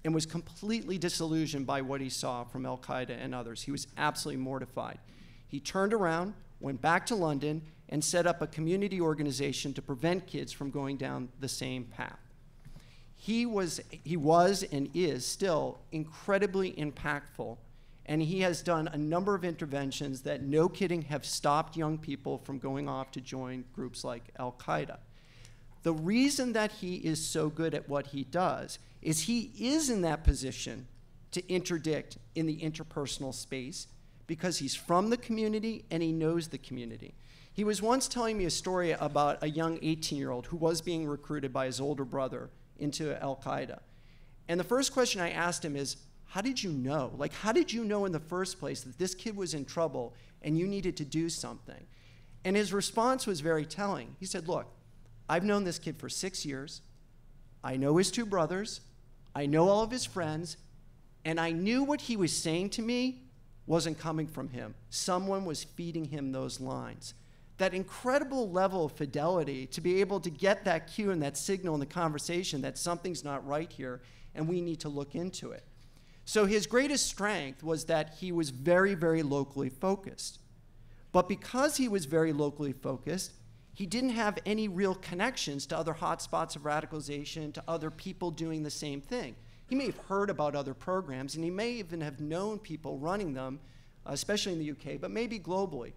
and was completely disillusioned by what he saw from al-Qaeda and others. He was absolutely mortified. He turned around, went back to London, and set up a community organization to prevent kids from going down the same path. He was and is still incredibly impactful, and he has done a number of interventions that, no kidding, have stopped young people from going off to join groups like al-Qaeda. The reason that he is so good at what he does is he is in that position to interdict in the interpersonal space because he's from the community and he knows the community. He was once telling me a story about a young 18-year-old who was being recruited by his older brother into al-Qaeda. And the first question I asked him is, how did you know? Like, how did you know in the first place that this kid was in trouble and you needed to do something? And his response was very telling. He said, look, I've known this kid for 6 years. I know his 2 brothers. I know all of his friends. And I knew what he was saying to me wasn't coming from him. Someone was feeding him those lines. That incredible level of fidelity to be able to get that cue and that signal in the conversation that something's not right here and we need to look into it. So his greatest strength was that he was very, very locally focused. But because he was very locally focused, he didn't have any real connections to other hotspots of radicalization, to other people doing the same thing. He may have heard about other programs, and he may even have known people running them, especially in the UK, but maybe globally.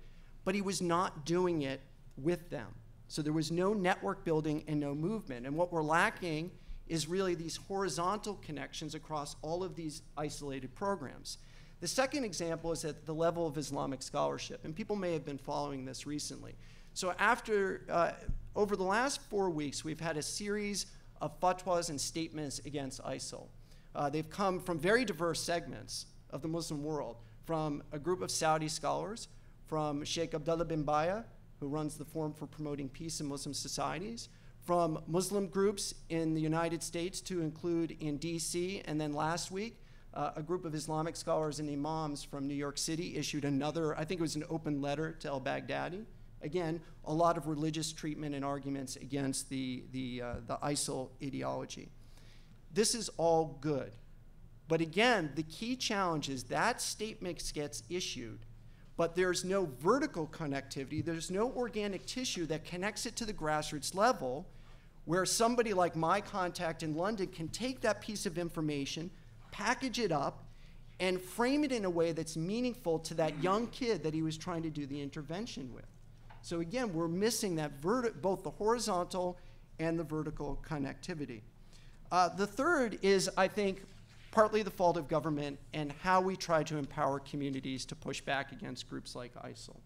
But he was not doing it with them. So there was no network building and no movement. And what we're lacking is really these horizontal connections across all of these isolated programs. The second example is at the level of Islamic scholarship, and people may have been following this recently. So over the last 4 weeks, we've had a series of fatwas and statements against ISIL. They've come from very diverse segments of the Muslim world, from a group of Saudi scholars, from Sheikh Abdullah bin Baya, who runs the Forum for Promoting Peace in Muslim Societies, from Muslim groups in the United States to include in DC, and then last week, a group of Islamic scholars and imams from New York City issued another, I think it was an open letter to al-Baghdadi. Again, a lot of religious treatment and arguments against the ISIL ideology. This is all good. But again, the key challenge is that statement gets issued, but there's no vertical connectivity, there's no organic tissue that connects it to the grassroots level, where somebody like my contact in London can take that piece of information, package it up, and frame it in a way that's meaningful to that young kid that he was trying to do the intervention with. So again, we're missing that both the horizontal and the vertical connectivity. The third is, I think, partly the fault of government and how we try to empower communities to push back against groups like ISIL.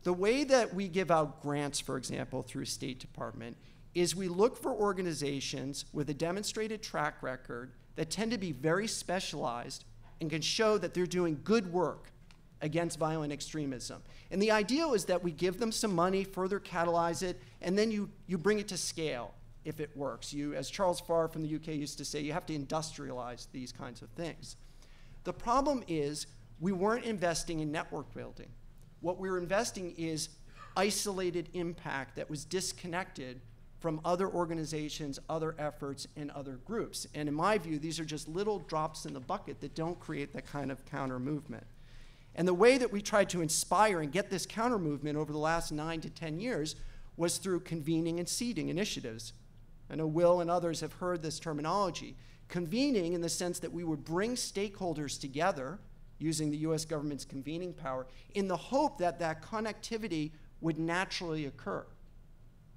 The way that we give out grants, for example, through State Department, is we look for organizations with a demonstrated track record that tend to be very specialized and can show that they're doing good work against violent extremism. And the ideal is that we give them some money, further catalyze it, and then you bring it to scale if it works. You, as Charles Farr from the UK used to say, you have to industrialize these kinds of things. The problem is we weren't investing in network building. What we were investing is isolated impact that was disconnected from other organizations, other efforts, and other groups. And in my view, these are just little drops in the bucket that don't create that kind of counter movement. And the way that we tried to inspire and get this counter movement over the last 9 to 10 years was through convening and seeding initiatives. I know Will and others have heard this terminology. Convening in the sense that we would bring stakeholders together using the US government's convening power in the hope that that connectivity would naturally occur.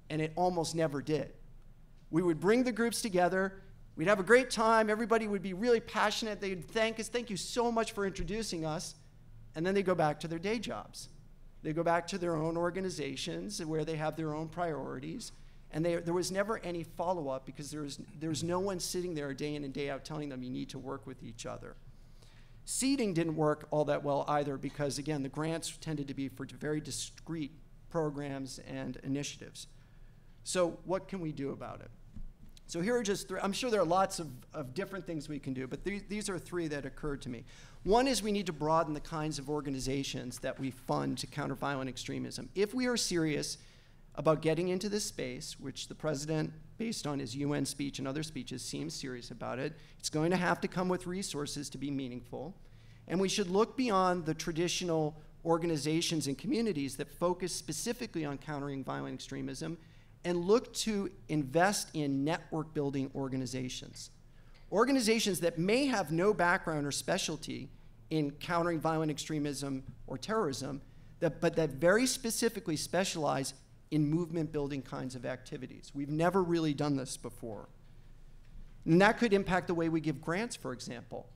And it almost never did. We would bring the groups together, we'd have a great time, everybody would be really passionate, they'd thank us, thank you so much for introducing us, and then they go back to their day jobs. They go back to their own organizations where they have their own priorities, and there was never any follow-up because there was no one sitting there day in and day out telling them you need to work with each other. Seeding didn't work all that well either because, again, the grants tended to be for very discrete programs and initiatives. So what can we do about it? So here are just three. I'm sure there are lots of different things we can do, but these are three that occurred to me. One is we need to broaden the kinds of organizations that we fund to counter violent extremism. If we are serious about getting into this space, which the president, based on his UN speech and other speeches, seems serious about it, it's going to have to come with resources to be meaningful. And we should look beyond the traditional organizations and communities that focus specifically on countering violent extremism and look to invest in network building organizations. Organizations that may have no background or specialty in countering violent extremism or terrorism, but that very specifically specialize in movement building kinds of activities. We've never really done this before. And that could impact the way we give grants, for example.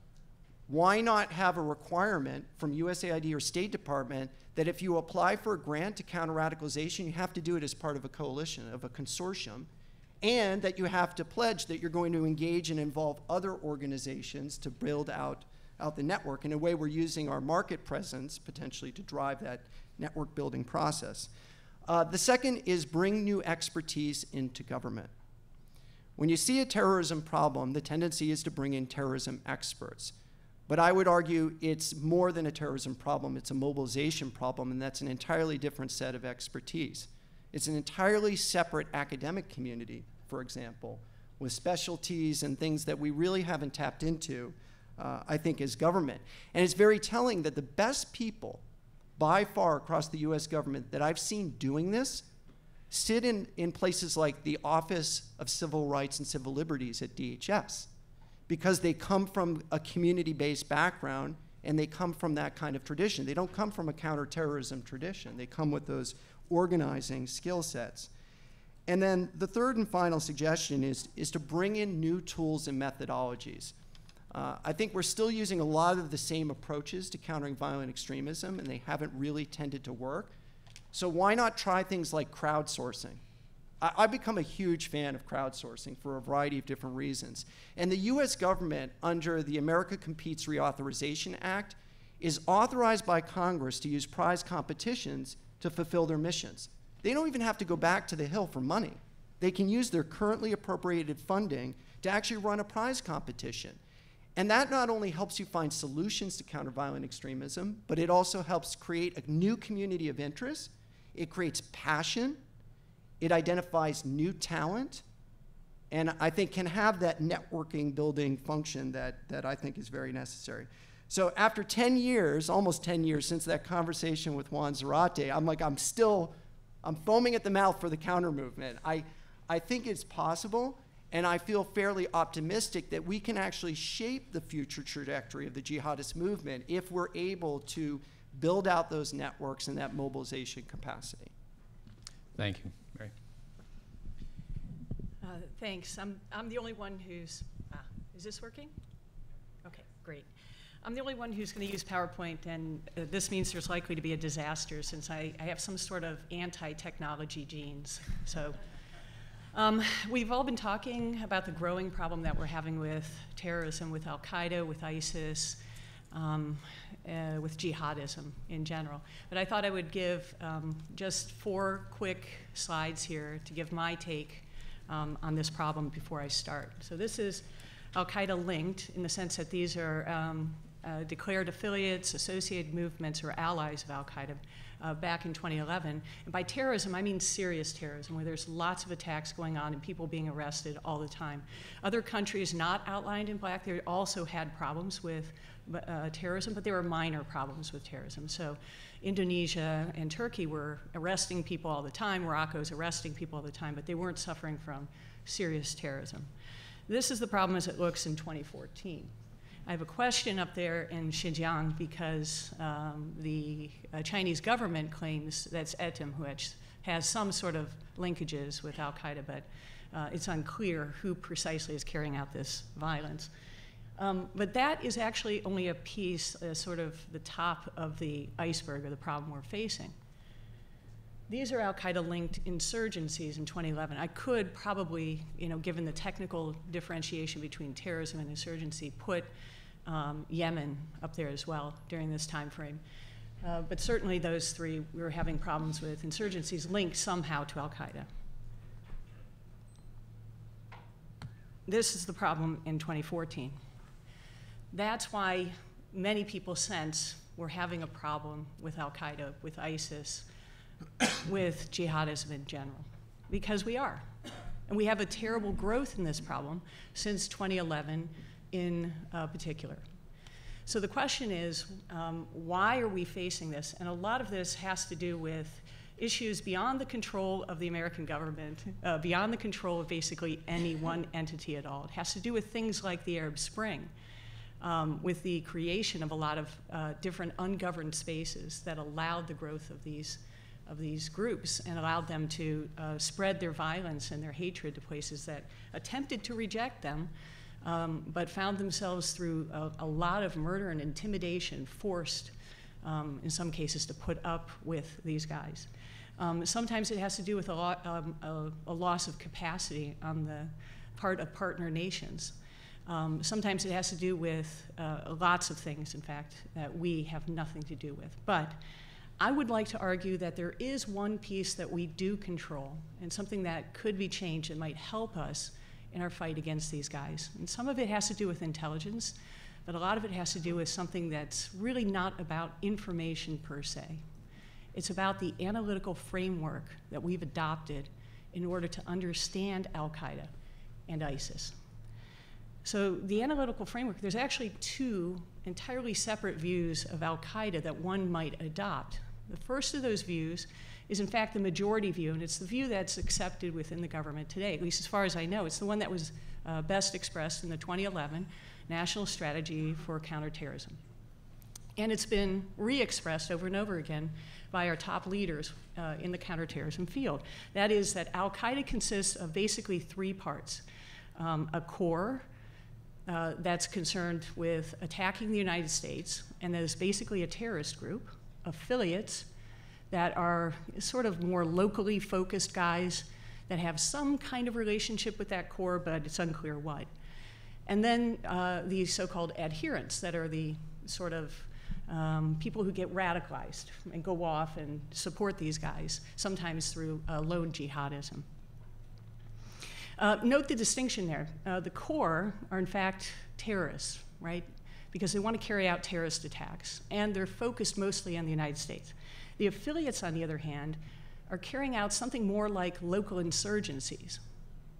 Why not have a requirement from USAID or State Department that if you apply for a grant to counter radicalization, you have to do it as part of a coalition, of a consortium, and that you have to pledge that you're going to engage and involve other organizations to build out the network. In a way, we're using our market presence potentially to drive that network building process. The second is bring new expertise into government. When you see a terrorism problem, the tendency is to bring in terrorism experts. But I would argue it's more than a terrorism problem, it's a mobilization problem, and that's an entirely different set of expertise. It's an entirely separate academic community, for example, with specialties and things that we really haven't tapped into, I think, as government. And it's very telling that the best people, by far across the US government, that I've seen doing this, sit in places like the Office of Civil Rights and Civil Liberties at DHS, because they come from a community-based background and they come from that kind of tradition. They don't come from a counterterrorism tradition. They come with those organizing skill sets. And then the third and final suggestion is to bring in new tools and methodologies. I think we're still using a lot of the same approaches to countering violent extremism, and they haven't really tended to work. So why not try things like crowdsourcing? I've become a huge fan of crowdsourcing for a variety of different reasons. And the US government, under the America Competes Reauthorization Act, is authorized by Congress to use prize competitions to fulfill their missions. They don't even have to go back to the Hill for money. They can use their currently appropriated funding to actually run a prize competition. And that not only helps you find solutions to counter violent extremism, but it also helps create a new community of interest. It creates passion. It identifies new talent, and I think can have that networking building function that I think is very necessary. So after 10 years, almost 10 years since that conversation with Juan Zarate, I'm foaming at the mouth for the counter movement. I think it's possible, and I feel fairly optimistic that we can actually shape the future trajectory of the jihadist movement if we're able to build out those networks and that mobilization capacity. Thank you. Mary. Thanks. I'm the only one who's, is this working? Okay, great. I'm the only one who's going to use PowerPoint, and this means there's likely to be a disaster since I have some sort of anti-technology genes. So we've all been talking about the growing problem that we're having with terrorism, with Al-Qaeda, with ISIS, with jihadism in general. But I thought I would give just 4 quick slides here to give my take on this problem before I start. So this is Al-Qaeda linked in the sense that these are declared affiliates, associated movements, or allies of Al-Qaeda back in 2011. And by terrorism, I mean serious terrorism, where there's lots of attacks going on and people being arrested all the time. Other countries not outlined in black, they also had problems with terrorism, but there were minor problems with terrorism. So Indonesia and Turkey were arresting people all the time. Morocco's arresting people all the time, but they weren't suffering from serious terrorism. This is the problem as it looks in 2014. I have a question up there in Xinjiang because the Chinese government claims that's Etim, who has some sort of linkages with Al-Qaeda, but it's unclear who precisely is carrying out this violence. But that is actually only a piece, sort of the top of the iceberg of the problem we're facing. These are Al-Qaeda-linked insurgencies in 2011. I could probably, given the technical differentiation between terrorism and insurgency, put Yemen up there as well during this time frame. But certainly those 3 we were having problems with insurgencies linked somehow to Al-Qaeda. This is the problem in 2014. That's why many people sense we're having a problem with Al-Qaeda, with ISIS, with jihadism in general, because we are. And we have a terrible growth in this problem since 2011 in particular. So the question is, why are we facing this? And a lot of this has to do with issues beyond the control of the American government, beyond the control of basically any one entity at all. It has to do with things like the Arab Spring, with the creation of a lot of different ungoverned spaces that allowed the growth of these groups and allowed them to spread their violence and their hatred to places that attempted to reject them, but found themselves through a lot of murder and intimidation forced, in some cases, to put up with these guys. Sometimes it has to do with a loss of capacity on the part of partner nations. Sometimes it has to do with lots of things, in fact, that we have nothing to do with. But I would like to argue that there is one piece that we do control and something that could be changed and might help us in our fight against these guys. And some of it has to do with intelligence, but a lot of it has to do with something that's really not about information per se. It's about the analytical framework that we've adopted in order to understand Al-Qaeda and ISIS. So the analytical framework, there's actually 2 entirely separate views of Al-Qaeda that one might adopt. The first of those views is in fact the majority view, and it's the view that's accepted within the government today, at least as far as I know. It's the one that was best expressed in the 2011 National Strategy for Counterterrorism. And it's been re-expressed over and over again by our top leaders in the counterterrorism field. That is that al-Qaeda consists of basically three parts. A core that's concerned with attacking the United States, and that is basically a terrorist group. Affiliates that are sort of more locally focused guys that have some kind of relationship with that core, but it's unclear what. And then these so-called adherents that are the sort of people who get radicalized and go off and support these guys, sometimes through lone jihadism. Note the distinction there. The core are in fact terrorists, right? Because they want to carry out terrorist attacks, and they're focused mostly on the United States. The affiliates, on the other hand, are carrying out something more like local insurgencies,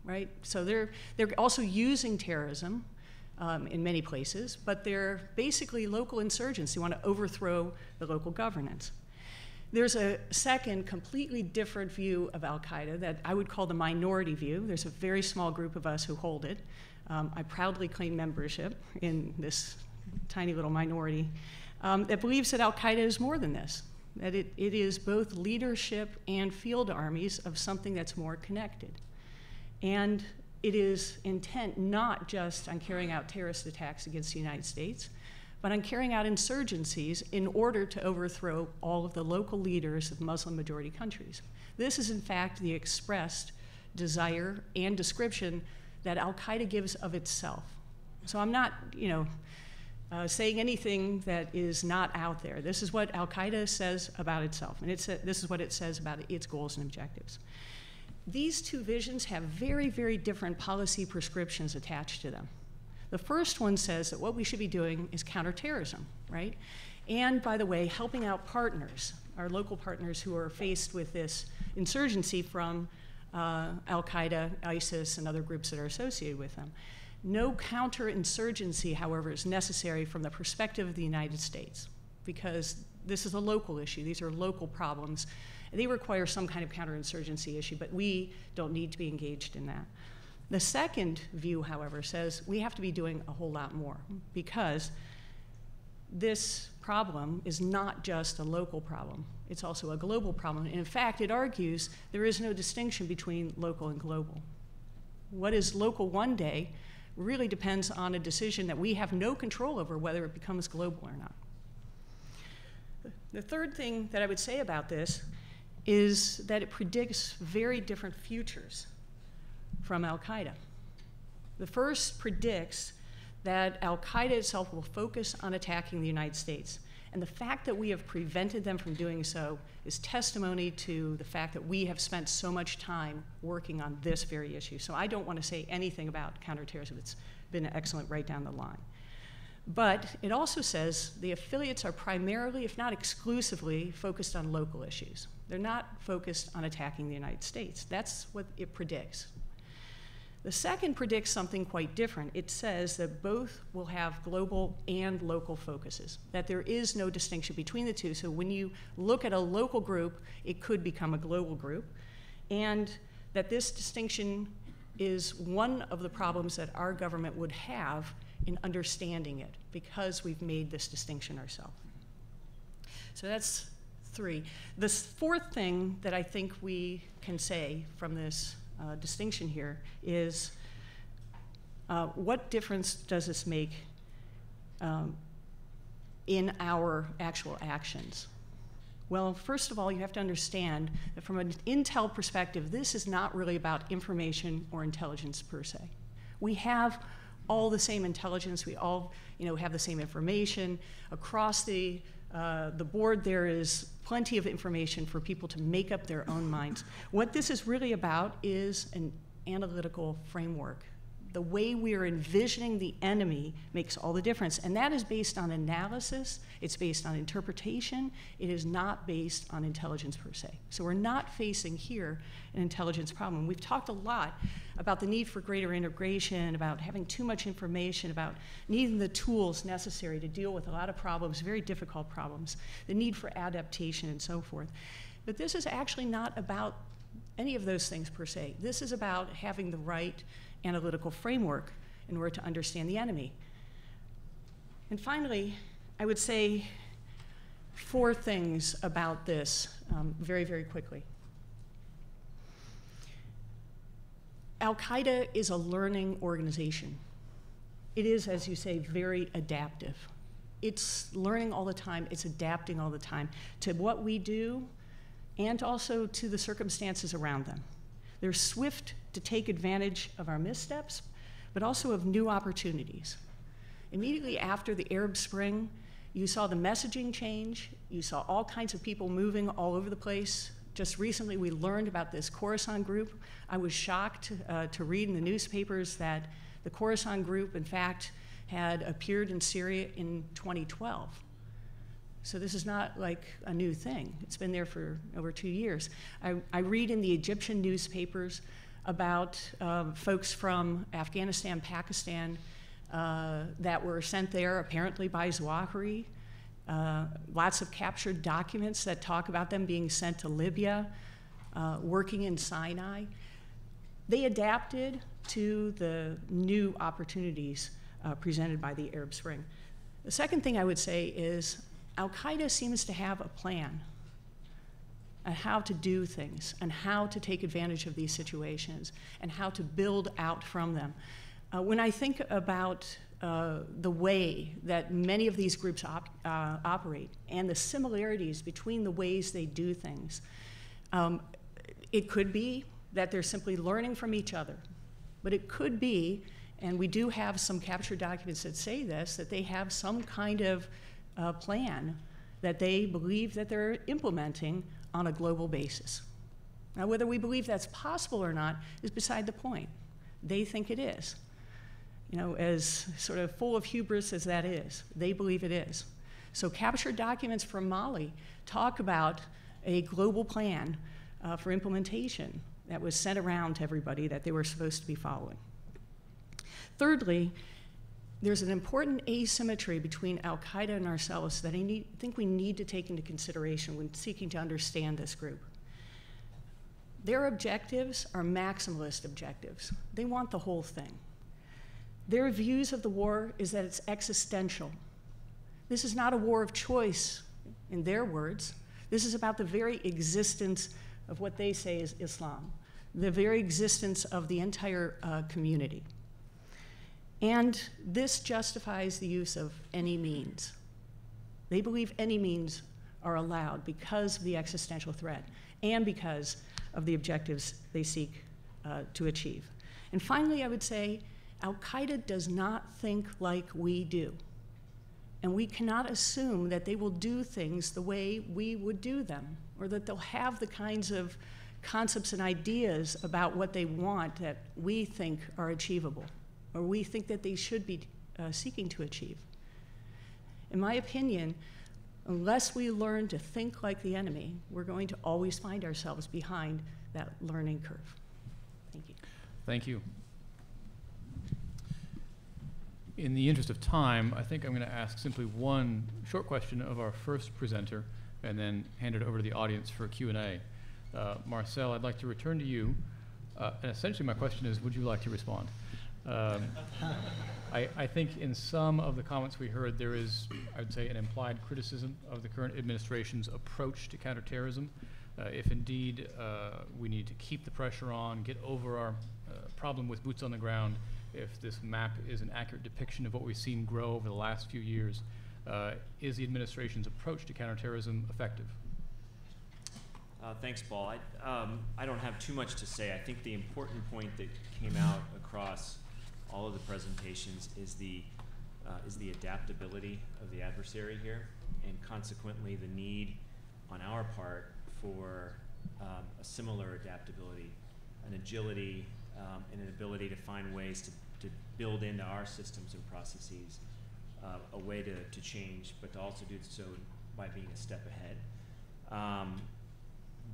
right? So they're also using terrorism in many places, but they're basically local insurgents. They want to overthrow the local governance. There's a second, completely different view of al-Qaeda that I would call the minority view. There's a very small group of us who hold it. I proudly claim membership in this tiny little minority that believes that al-Qaeda is more than this, that it is both leadership and field armies of something that's more connected. And it is intent not just on carrying out terrorist attacks against the United States, but on carrying out insurgencies in order to overthrow all of the local leaders of Muslim-majority countries. This is, in fact, the expressed desire and description that al-Qaeda gives of itself. So I'm not, saying anything that is not out there. This is what al-Qaeda says about itself, and this is what it says about its goals and objectives. These two visions have very, very different policy prescriptions attached to them. The first one says that what we should be doing is counterterrorism, right? And, by the way, helping out partners, our local partners who are faced with this insurgency from al-Qaeda, ISIS, and other groups that are associated with them. No counterinsurgency, however, is necessary from the perspective of the United States, because this is a local issue. These are local problems. They require some kind of counterinsurgency issue, but we don't need to be engaged in that. The second view, however, says we have to be doing a whole lot more, because this problem is not just a local problem. It's also a global problem. And in fact, it argues there is no distinction between local and global. What is local one day really depends on a decision that we have no control over, whether it becomes global or not. The third thing that I would say about this is that it predicts very different futures from al-Qaeda. The first predicts that al-Qaeda itself will focus on attacking the United States. And the fact that we have prevented them from doing so is testimony to the fact that we have spent so much time working on this very issue. So I don't want to say anything about counterterrorism. It's been excellent right down the line. But it also says the affiliates are primarily, if not exclusively, focused on local issues. They're not focused on attacking the United States. That's what it predicts. The second predicts something quite different. It says that both will have global and local focuses, that there is no distinction between the two. So when you look at a local group, it could become a global group, and that this distinction is one of the problems that our government would have in understanding it, because we've made this distinction ourselves. So that's three. The fourth thing that I think we can say from this distinction here is what difference does this make in our actual actions? Well, first of all, you have to understand that from an intel perspective, this is not really about information or intelligence per se. We have all the same intelligence. We all, have the same information. Across the board, there is plenty of information for people to make up their own minds. What this is really about is an analytical framework. The way we are envisioning the enemy makes all the difference, and that is based on analysis, it's based on interpretation, it is not based on intelligence per se. So we're not facing here an intelligence problem. We've talked a lot about the need for greater integration, about having too much information, about needing the tools necessary to deal with a lot of problems, very difficult problems, the need for adaptation and so forth. But this is actually not about any of those things per se. This is about having the right analytical framework in order to understand the enemy. And finally, I would say 4 things about this very, very quickly. Al-Qaeda is a learning organization. It is, as you say, very adaptive. It's learning all the time, it's adapting all the time to what we do and also to the circumstances around them. They're swift to take advantage of our missteps, but also of new opportunities. Immediately after the Arab Spring, you saw the messaging change, you saw all kinds of people moving all over the place. Just recently we learned about this Khorasan group. I was shocked to read in the newspapers that the Khorasan group, in fact, had appeared in Syria in 2012. So this is not like a new thing. It's been there for over 2 years. I read in the Egyptian newspapers about folks from Afghanistan, Pakistan, that were sent there apparently by Zawahiri. Lots of captured documents that talk about them being sent to Libya, working in Sinai. They adapted to the new opportunities presented by the Arab Spring. The second thing I would say is Al-Qaeda seems to have a plan on how to do things and how to take advantage of these situations and how to build out from them. When I think about the way that many of these groups operate and the similarities between the ways they do things, it could be that they're simply learning from each other. But it could be, and we do have some captured documents that say this, that they have some kind of plan that they believe that they're implementing on a global basis. Now, whether we believe that's possible or not is beside the point. They think it is. You know, as sort of full of hubris as that is, they believe it is. So captured documents from Mali talk about a global plan for implementation that was sent around to everybody that they were supposed to be following. Thirdly, there's an important asymmetry between Al-Qaeda and ourselves that I think we need to take into consideration when seeking to understand this group. Their objectives are maximalist objectives. They want the whole thing. Their views of the war is that it's existential. This is not a war of choice, in their words. This is about the very existence of what they say is Islam, the very existence of the entire community. And this justifies the use of any means. They believe any means are allowed because of the existential threat and because of the objectives they seek to achieve. And finally, I would say, Al-Qaeda does not think like we do. And we cannot assume that they will do things the way we would do them, or that they'll have the kinds of concepts and ideas about what they want that we think are achievable, or we think that they should be seeking to achieve. In my opinion, unless we learn to think like the enemy, we're going to always find ourselves behind that learning curve. Thank you. Thank you. In the interest of time, I think I'm going to ask simply one short question of our first presenter and then hand it over to the audience for Q&A. Marcel, I'd like to return to you. And essentially my question is, would you like to respond? I think in some of the comments we heard, there is, I would say, an implied criticism of the current administration's approach to counterterrorism. If indeed we need to keep the pressure on, get over our problem with boots on the ground, if this map is an accurate depiction of what we've seen grow over the last few years, is the administration's approach to counterterrorism effective? Thanks, Paul. I don't have too much to say. I think the important point that came out across all of the presentations is the adaptability of the adversary here, and consequently the need on our part for a similar adaptability, an agility, and an ability to find ways to build into our systems and processes a way to change, but to also do so by being a step ahead.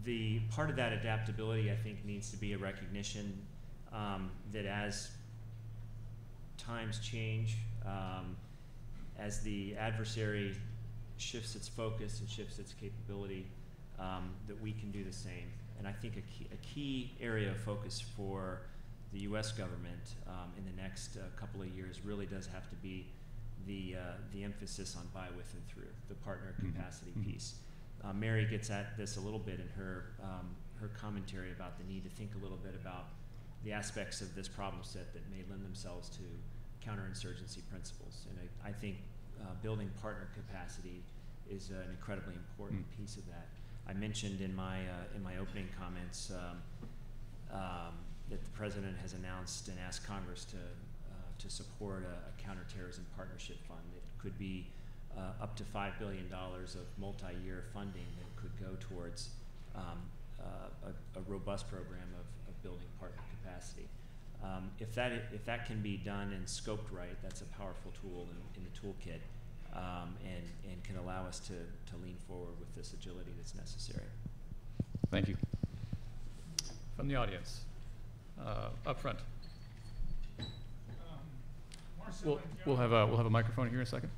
The part of that adaptability, I think, needs to be a recognition that as times change, as the adversary shifts its focus and shifts its capability, that we can do the same. And I think a key area of focus for the U.S. government in the next couple of years really does have to be the emphasis on by, with, and through, the partner capacity piece. Mary gets at this a little bit in her commentary about the need to think a little bit about the aspects of this problem set that may lend themselves to counterinsurgency principles. And I think building partner capacity is an incredibly important piece of that. I mentioned in my opening comments that the President has announced and asked Congress to support a counterterrorism partnership fund. It could be up to $5 billion of multi-year funding that could go towards a robust program of building partner capacity. If that can be done and scoped right, that's a powerful tool in the toolkit, and can allow us to lean forward with this agility that's necessary. Thank you. From the audience, up front. We'll have a microphone here in a second.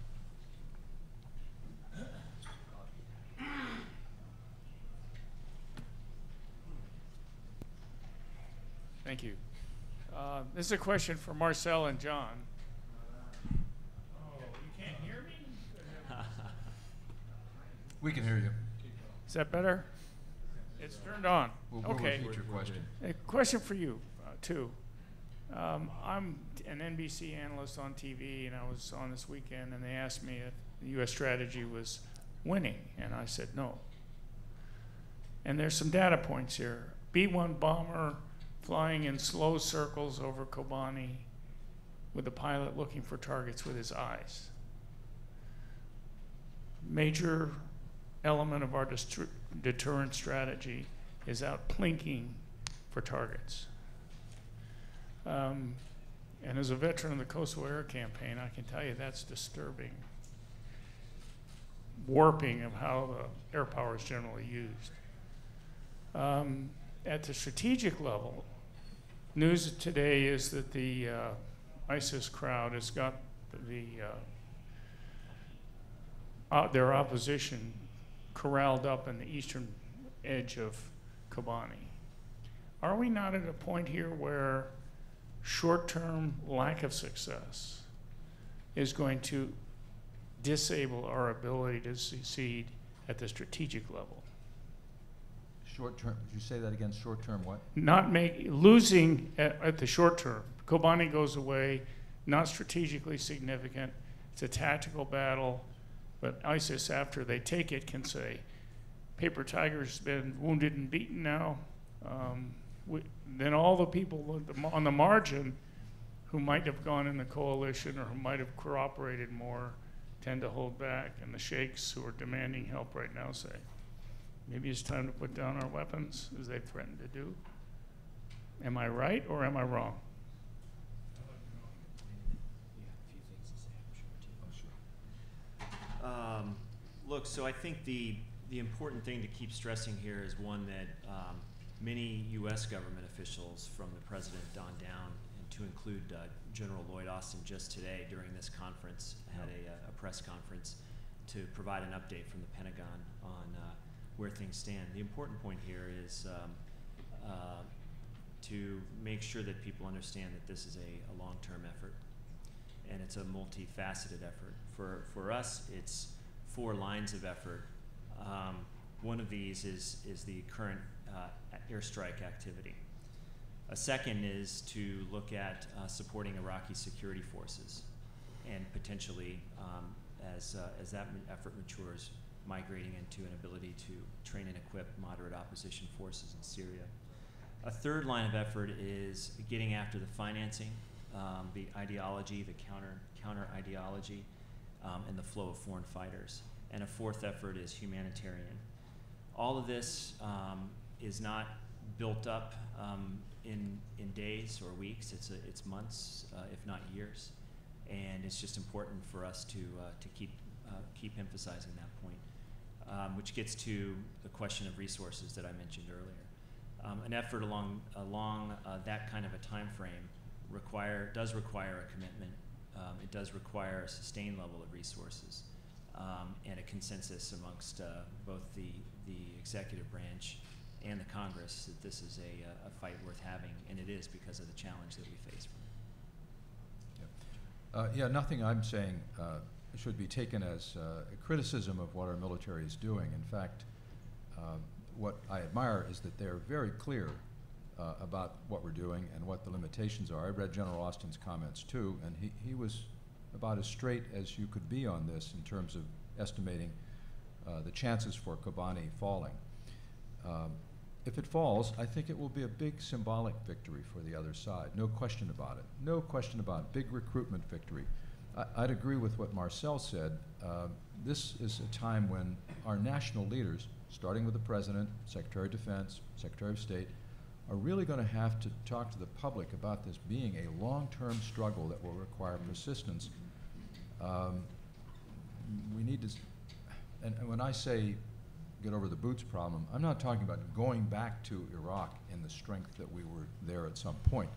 Thank you. This is a question for Marcel and John. Oh, you can't hear me? We can hear you. Is that better? It's turned on. We'll Okay. repeat your question. A question for you, too. I'm an NBC analyst on TV, and I was on this weekend, and they asked me if the U.S. strategy was winning, and I said no. And there's some data points here. B-1 bomber flying in slow circles over Kobani with the pilot looking for targets with his eyes. Major element of our deterrent strategy is out plinking for targets. And as a veteran of the Coastal Air Campaign, I can tell you that's disturbing. Warping of how the air power is generally used. At the strategic level, news today is that the ISIS crowd has got their opposition corralled up in the eastern edge of Kobani. Are we not at a point here where short-term lack of success is going to disable our ability to succeed at the strategic level? Short-term, would you say that again, short-term what? Losing at the short term. Kobani goes away, not strategically significant. It's a tactical battle, but ISIS, after they take it, can say, Paper Tiger's been wounded and beaten now. Then all the people on the margin who might have gone in the coalition or who might have cooperated more tend to hold back, and the sheikhs who are demanding help right now say, maybe it's time to put down our weapons, as they've threatened to do. Am I right or am I wrong? Look, so I think the important thing to keep stressing here is one that many U.S. government officials, from the president on down, and to include General Lloyd Austin just today during this conference, had a press conference to provide an update from the Pentagon on where things stand. The important point here is to make sure that people understand that this is a long-term effort, and it's a multifaceted effort. For us, it's 4 lines of effort. One of these is the current airstrike activity. A second is to look at supporting Iraqi security forces, and potentially, as that effort matures, migrating into an ability to train and equip moderate opposition forces in Syria. A third line of effort is getting after the financing, the ideology, the counter ideology, and the flow of foreign fighters. And a fourth effort is humanitarian. All of this is not built up in days or weeks. It's months, if not years, and it's just important for us to keep emphasizing that point, which gets to the question of resources that I mentioned earlier. An effort along that kind of a time frame does require a commitment. It does require a sustained level of resources and a consensus amongst both the executive branch and the Congress that this is a fight worth having, and it is because of the challenge that we face. Yeah, nothing I'm saying should be taken as a criticism of what our military is doing. In fact, what I admire is that they're very clear about what we're doing and what the limitations are. I read General Austin's comments too, and he was about as straight as you could be on this in terms of estimating the chances for Kobani falling. If it falls, I think it will be a big symbolic victory for the other side. No question about it. No question about it. Big recruitment victory. I'd agree with what Marcel said. This is a time when our national leaders, starting with the President, Secretary of Defense, Secretary of State, are really going to have to talk to the public about this being a long-term struggle that will require persistence. We need to, and when I say get over the boots problem, I'm not talking about going back to Iraq in the strength that we were there at some point.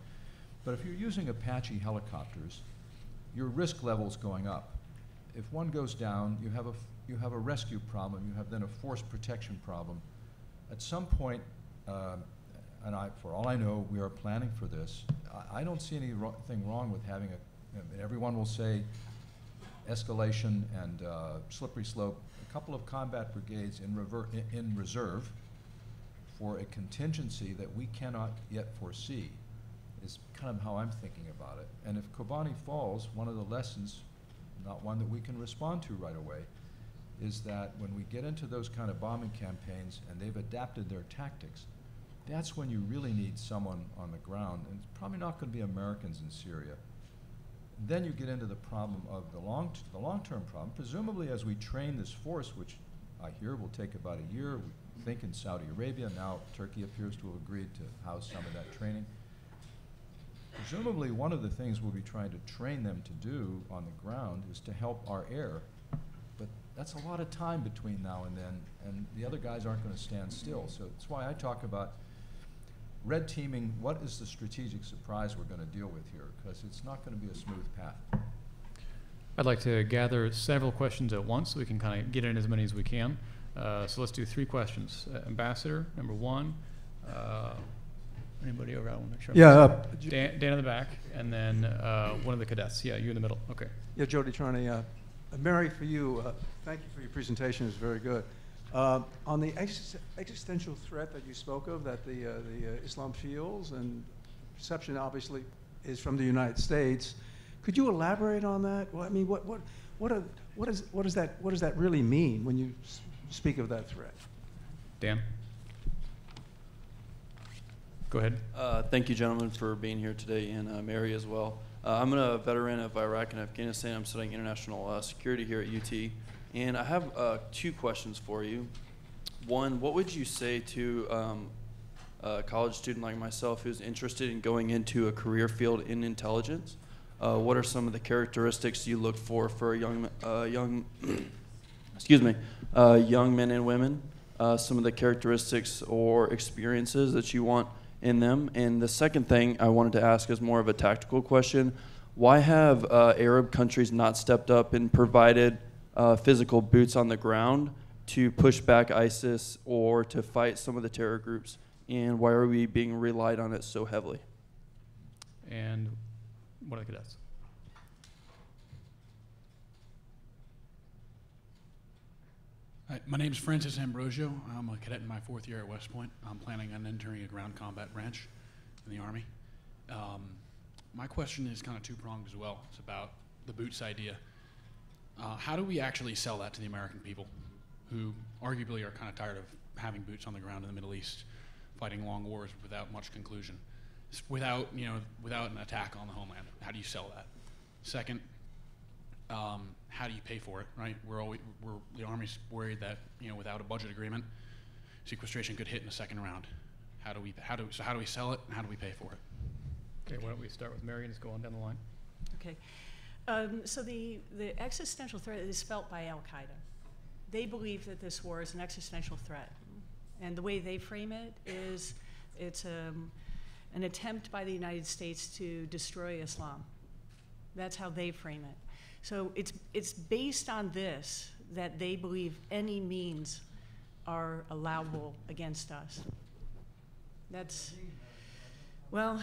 But if you're using Apache helicopters, your risk level's going up. If one goes down, you have a rescue problem. You have then a force protection problem. At some point, and for all I know, we are planning for this. I don't see anything wrong with having everyone will say escalation and slippery slope, a couple of combat brigades in reserve for a contingency that we cannot yet foresee is kind of how I'm thinking about it. And if Kobani falls, one of the lessons, not one that we can respond to right away, is that when we get into those kind of bombing campaigns and they've adapted their tactics, that's when you really need someone on the ground, and it's probably not going to be Americans in Syria. Then you get into the problem of the long-term problem. Presumably, as we train this force, which I hear will take about a year, we think in Saudi Arabia, now Turkey appears to have agreed to house some of that training. Presumably, one of the things we'll be trying to train them to do on the ground is to help our air. But that's a lot of time between now and then, and the other guys aren't going to stand still. So that's why I talk about red teaming. What is the strategic surprise we're going to deal with here? Because it's not going to be a smooth path. I'd like to gather several questions at once so we can kind of get in as many as we can. So let's do 3 questions. Ambassador, number 1. Anybody over? I want to make sure. Yeah. Dan in the back, and then one of the cadets. Yeah, you in the middle. Okay. Yeah, Jody Trani. Mary, for you, thank you for your presentation. It was very good. On the existential threat that you spoke of, that the Islam feels, and perception obviously is from the United States, could you elaborate on that? Well, I mean, what does that really mean when you speak of that threat? Dan. Go ahead. Thank you, gentlemen, for being here today, and Mary as well. I'm a veteran of Iraq and Afghanistan. I'm studying international security here at UT. And I have 2 questions for you. One, what would you say to a college student like myself who's interested in going into a career field in intelligence? What are some of the characteristics you look for a young men and women? Some of the characteristics or experiences that you want in them. And the second thing I wanted to ask is more of a tactical question. Why have Arab countries not stepped up and provided physical boots on the ground to push back ISIS or to fight some of the terror groups? And why are we being relied on it so heavily? And what are the cadets? Hi, my name is Francis Ambrosio. I'm a cadet in my 4th year at West Point. I'm planning on entering a ground combat branch in the Army. My question is kind of 2-pronged as well. It's about the boots idea. How do we actually sell that to the American people, who arguably are kind of tired of having boots on the ground in the Middle East, fighting long wars without much conclusion, without an attack on the homeland? How do you sell that? Second, how do you pay for it? Right? The Army's worried that without a budget agreement, sequestration could hit in the 2nd round. How do we sell it, and how do we pay for it? Okay, why don't we start with Mary and just go on down the line? Okay. So the existential threat is felt by Al-Qaeda. They believe that this war is an existential threat. And the way they frame it is it's an attempt by the United States to destroy Islam. That's how they frame it. So it's based on this that they believe any means are allowable against us. That's, well,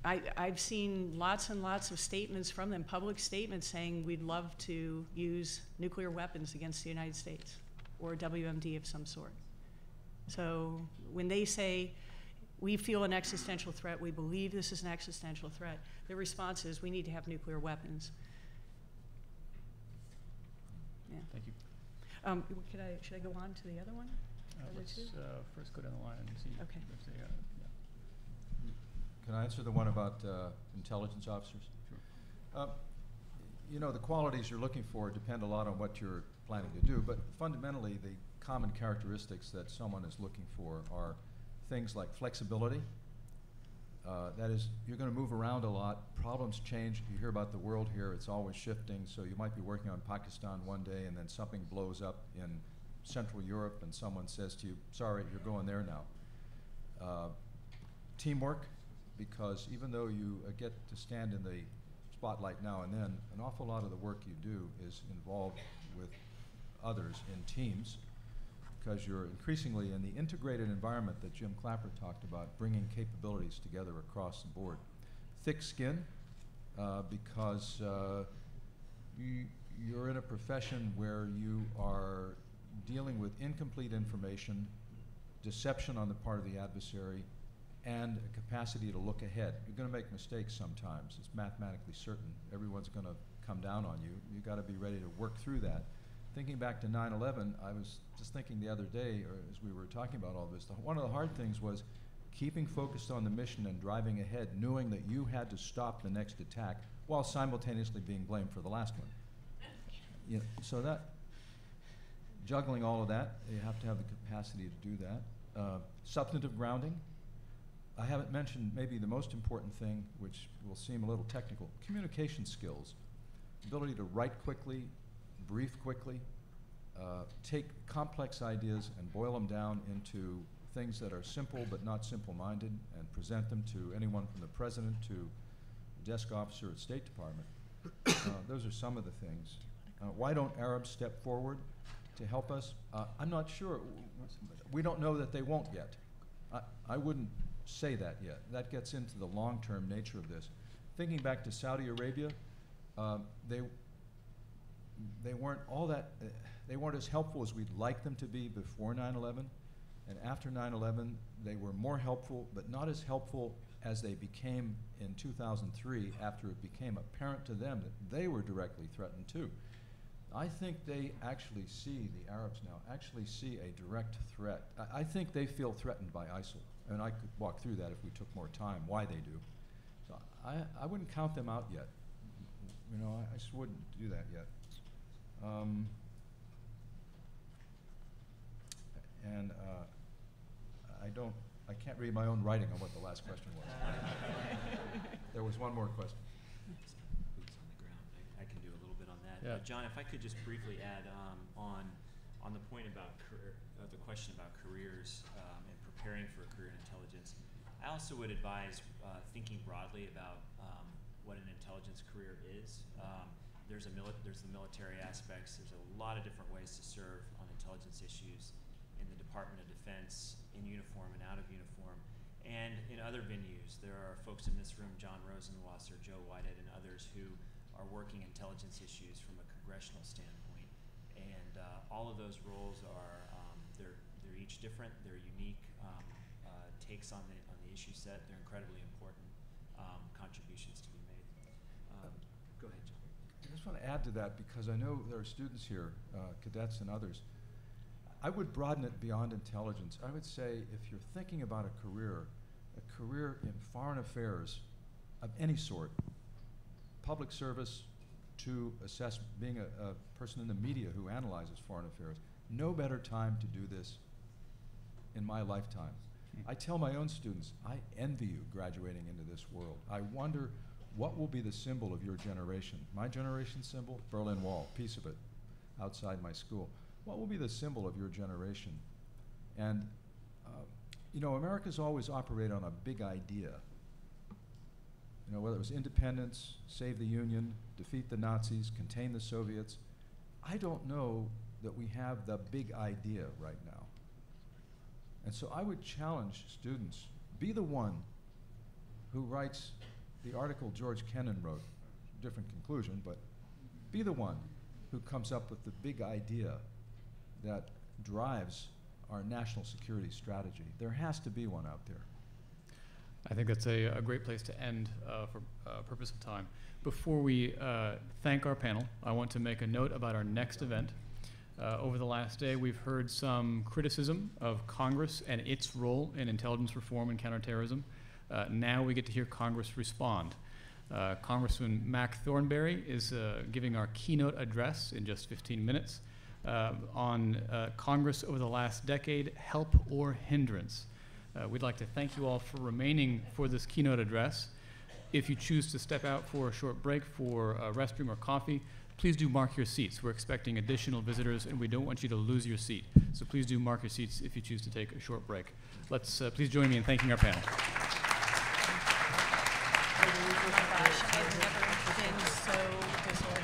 I've seen lots and lots of statements from them, public statements saying we'd love to use nuclear weapons against the United States or WMD of some sort. So when they say we feel an existential threat, we believe this is an existential threat, their response is we need to have nuclear weapons. Yeah. Thank you. Should I go on to the other one? Let's first go down the line and see Okay. if they Can I answer the one about intelligence officers? Sure. You know, the qualities you're looking for depend a lot on what you're planning to do, but fundamentally the common characteristics that someone is looking for are things like flexibility. That is, you're going to move around a lot. Problems change. You hear about the world here. It's always shifting. So you might be working on Pakistan one day and then something blows up in Central Europe and someone says to you, sorry, you're going there now. Teamwork, because even though you get to stand in the spotlight now and then, an awful lot of the work you do is involved with others in teams, because you're increasingly in the integrated environment that Jim Clapper talked about, bringing capabilities together across the board. Thick skin, because you're in a profession where you are dealing with incomplete information, deception on the part of the adversary, and a capacity to look ahead. You're going to make mistakes sometimes. It's mathematically certain. Everyone's going to come down on you. You've got to be ready to work through that. Thinking back to 9/11, I was just thinking the other day, or as we were talking about all this, one of the hard things was keeping focused on the mission and driving ahead, knowing that you had to stop the next attack while simultaneously being blamed for the last one. You know, so that, juggling all of that, you have to have the capacity to do that. Substantive grounding. I haven't mentioned maybe the most important thing, which will seem a little technical, communication skills. Ability to write quickly, brief quickly, take complex ideas and boil them down into things that are simple but not simple-minded and present them to anyone from the president to the desk officer at State Department. Those are some of the things. Why don't Arabs step forward to help us? I'm not sure. We don't know that they won't yet. I wouldn't say that yet. That gets into the long-term nature of this. Thinking back to Saudi Arabia, they weren't all that, they weren't as helpful as we'd like them to be before 9/11, and after 9/11 they were more helpful, but not as helpful as they became in 2003 after it became apparent to them that they were directly threatened too. I think they actually see, the Arabs now, actually see a direct threat. I think they feel threatened by ISIL, and I could walk through that if we took more time, why they do. So I wouldn't count them out yet. You know, I just wouldn't do that yet. I can't read my own writing on what the last question was. There was one more question. Boots on the ground. I can do a little bit on that. Yeah. John, if I could just briefly add on the point about the question about careers and preparing for a career in intelligence, I also would advise thinking broadly about what an intelligence career is. There's the military aspects. There's a lot of different ways to serve on intelligence issues in the Department of Defense, in uniform and out of uniform, and in other venues. There are folks in this room, John Rosenwasser, Joe Whitehead, and others who are working intelligence issues from a congressional standpoint. And all of those roles are, they're each different. They're unique takes on the issue set. They're incredibly important contributions to be made. Go ahead, John. I just want to add to that because I know there are students here, cadets and others. I would broaden it beyond intelligence. I would say if you're thinking about a career in foreign affairs of any sort, public service to assess, being a person in the media who analyzes foreign affairs, no better time to do this in my lifetime. I tell my own students, I envy you graduating into this world. I wonder what will be the symbol of your generation. My generation's symbol, Berlin Wall, piece of it, outside my school. What will be the symbol of your generation? And, you know, America's always operated on a big idea. You know, whether it was independence, save the Union, defeat the Nazis, contain the Soviets. I don't know that we have the big idea right now. And so I would challenge students, be the one who writes the article George Kennan wrote, different conclusion, but be the one who comes up with the big idea that drives our national security strategy. There has to be one out there. I think that's a great place to end for purpose of time. Before we thank our panel, I want to make a note about our next event. Over the last day, we've heard some criticism of Congress and its role in intelligence reform and counterterrorism. Now we get to hear Congress respond. Congressman Mac Thornberry is giving our keynote address in just 15 minutes on Congress over the last decade, help or hindrance. We'd like to thank you all for remaining for this keynote address. If you choose to step out for a short break for a restroom or coffee, please do mark your seats. We're expecting additional visitors, and we don't want you to lose your seat. So please do mark your seats if you choose to take a short break. Let's please join me in thanking our panel. Oh my gosh, I've never been so disorganized.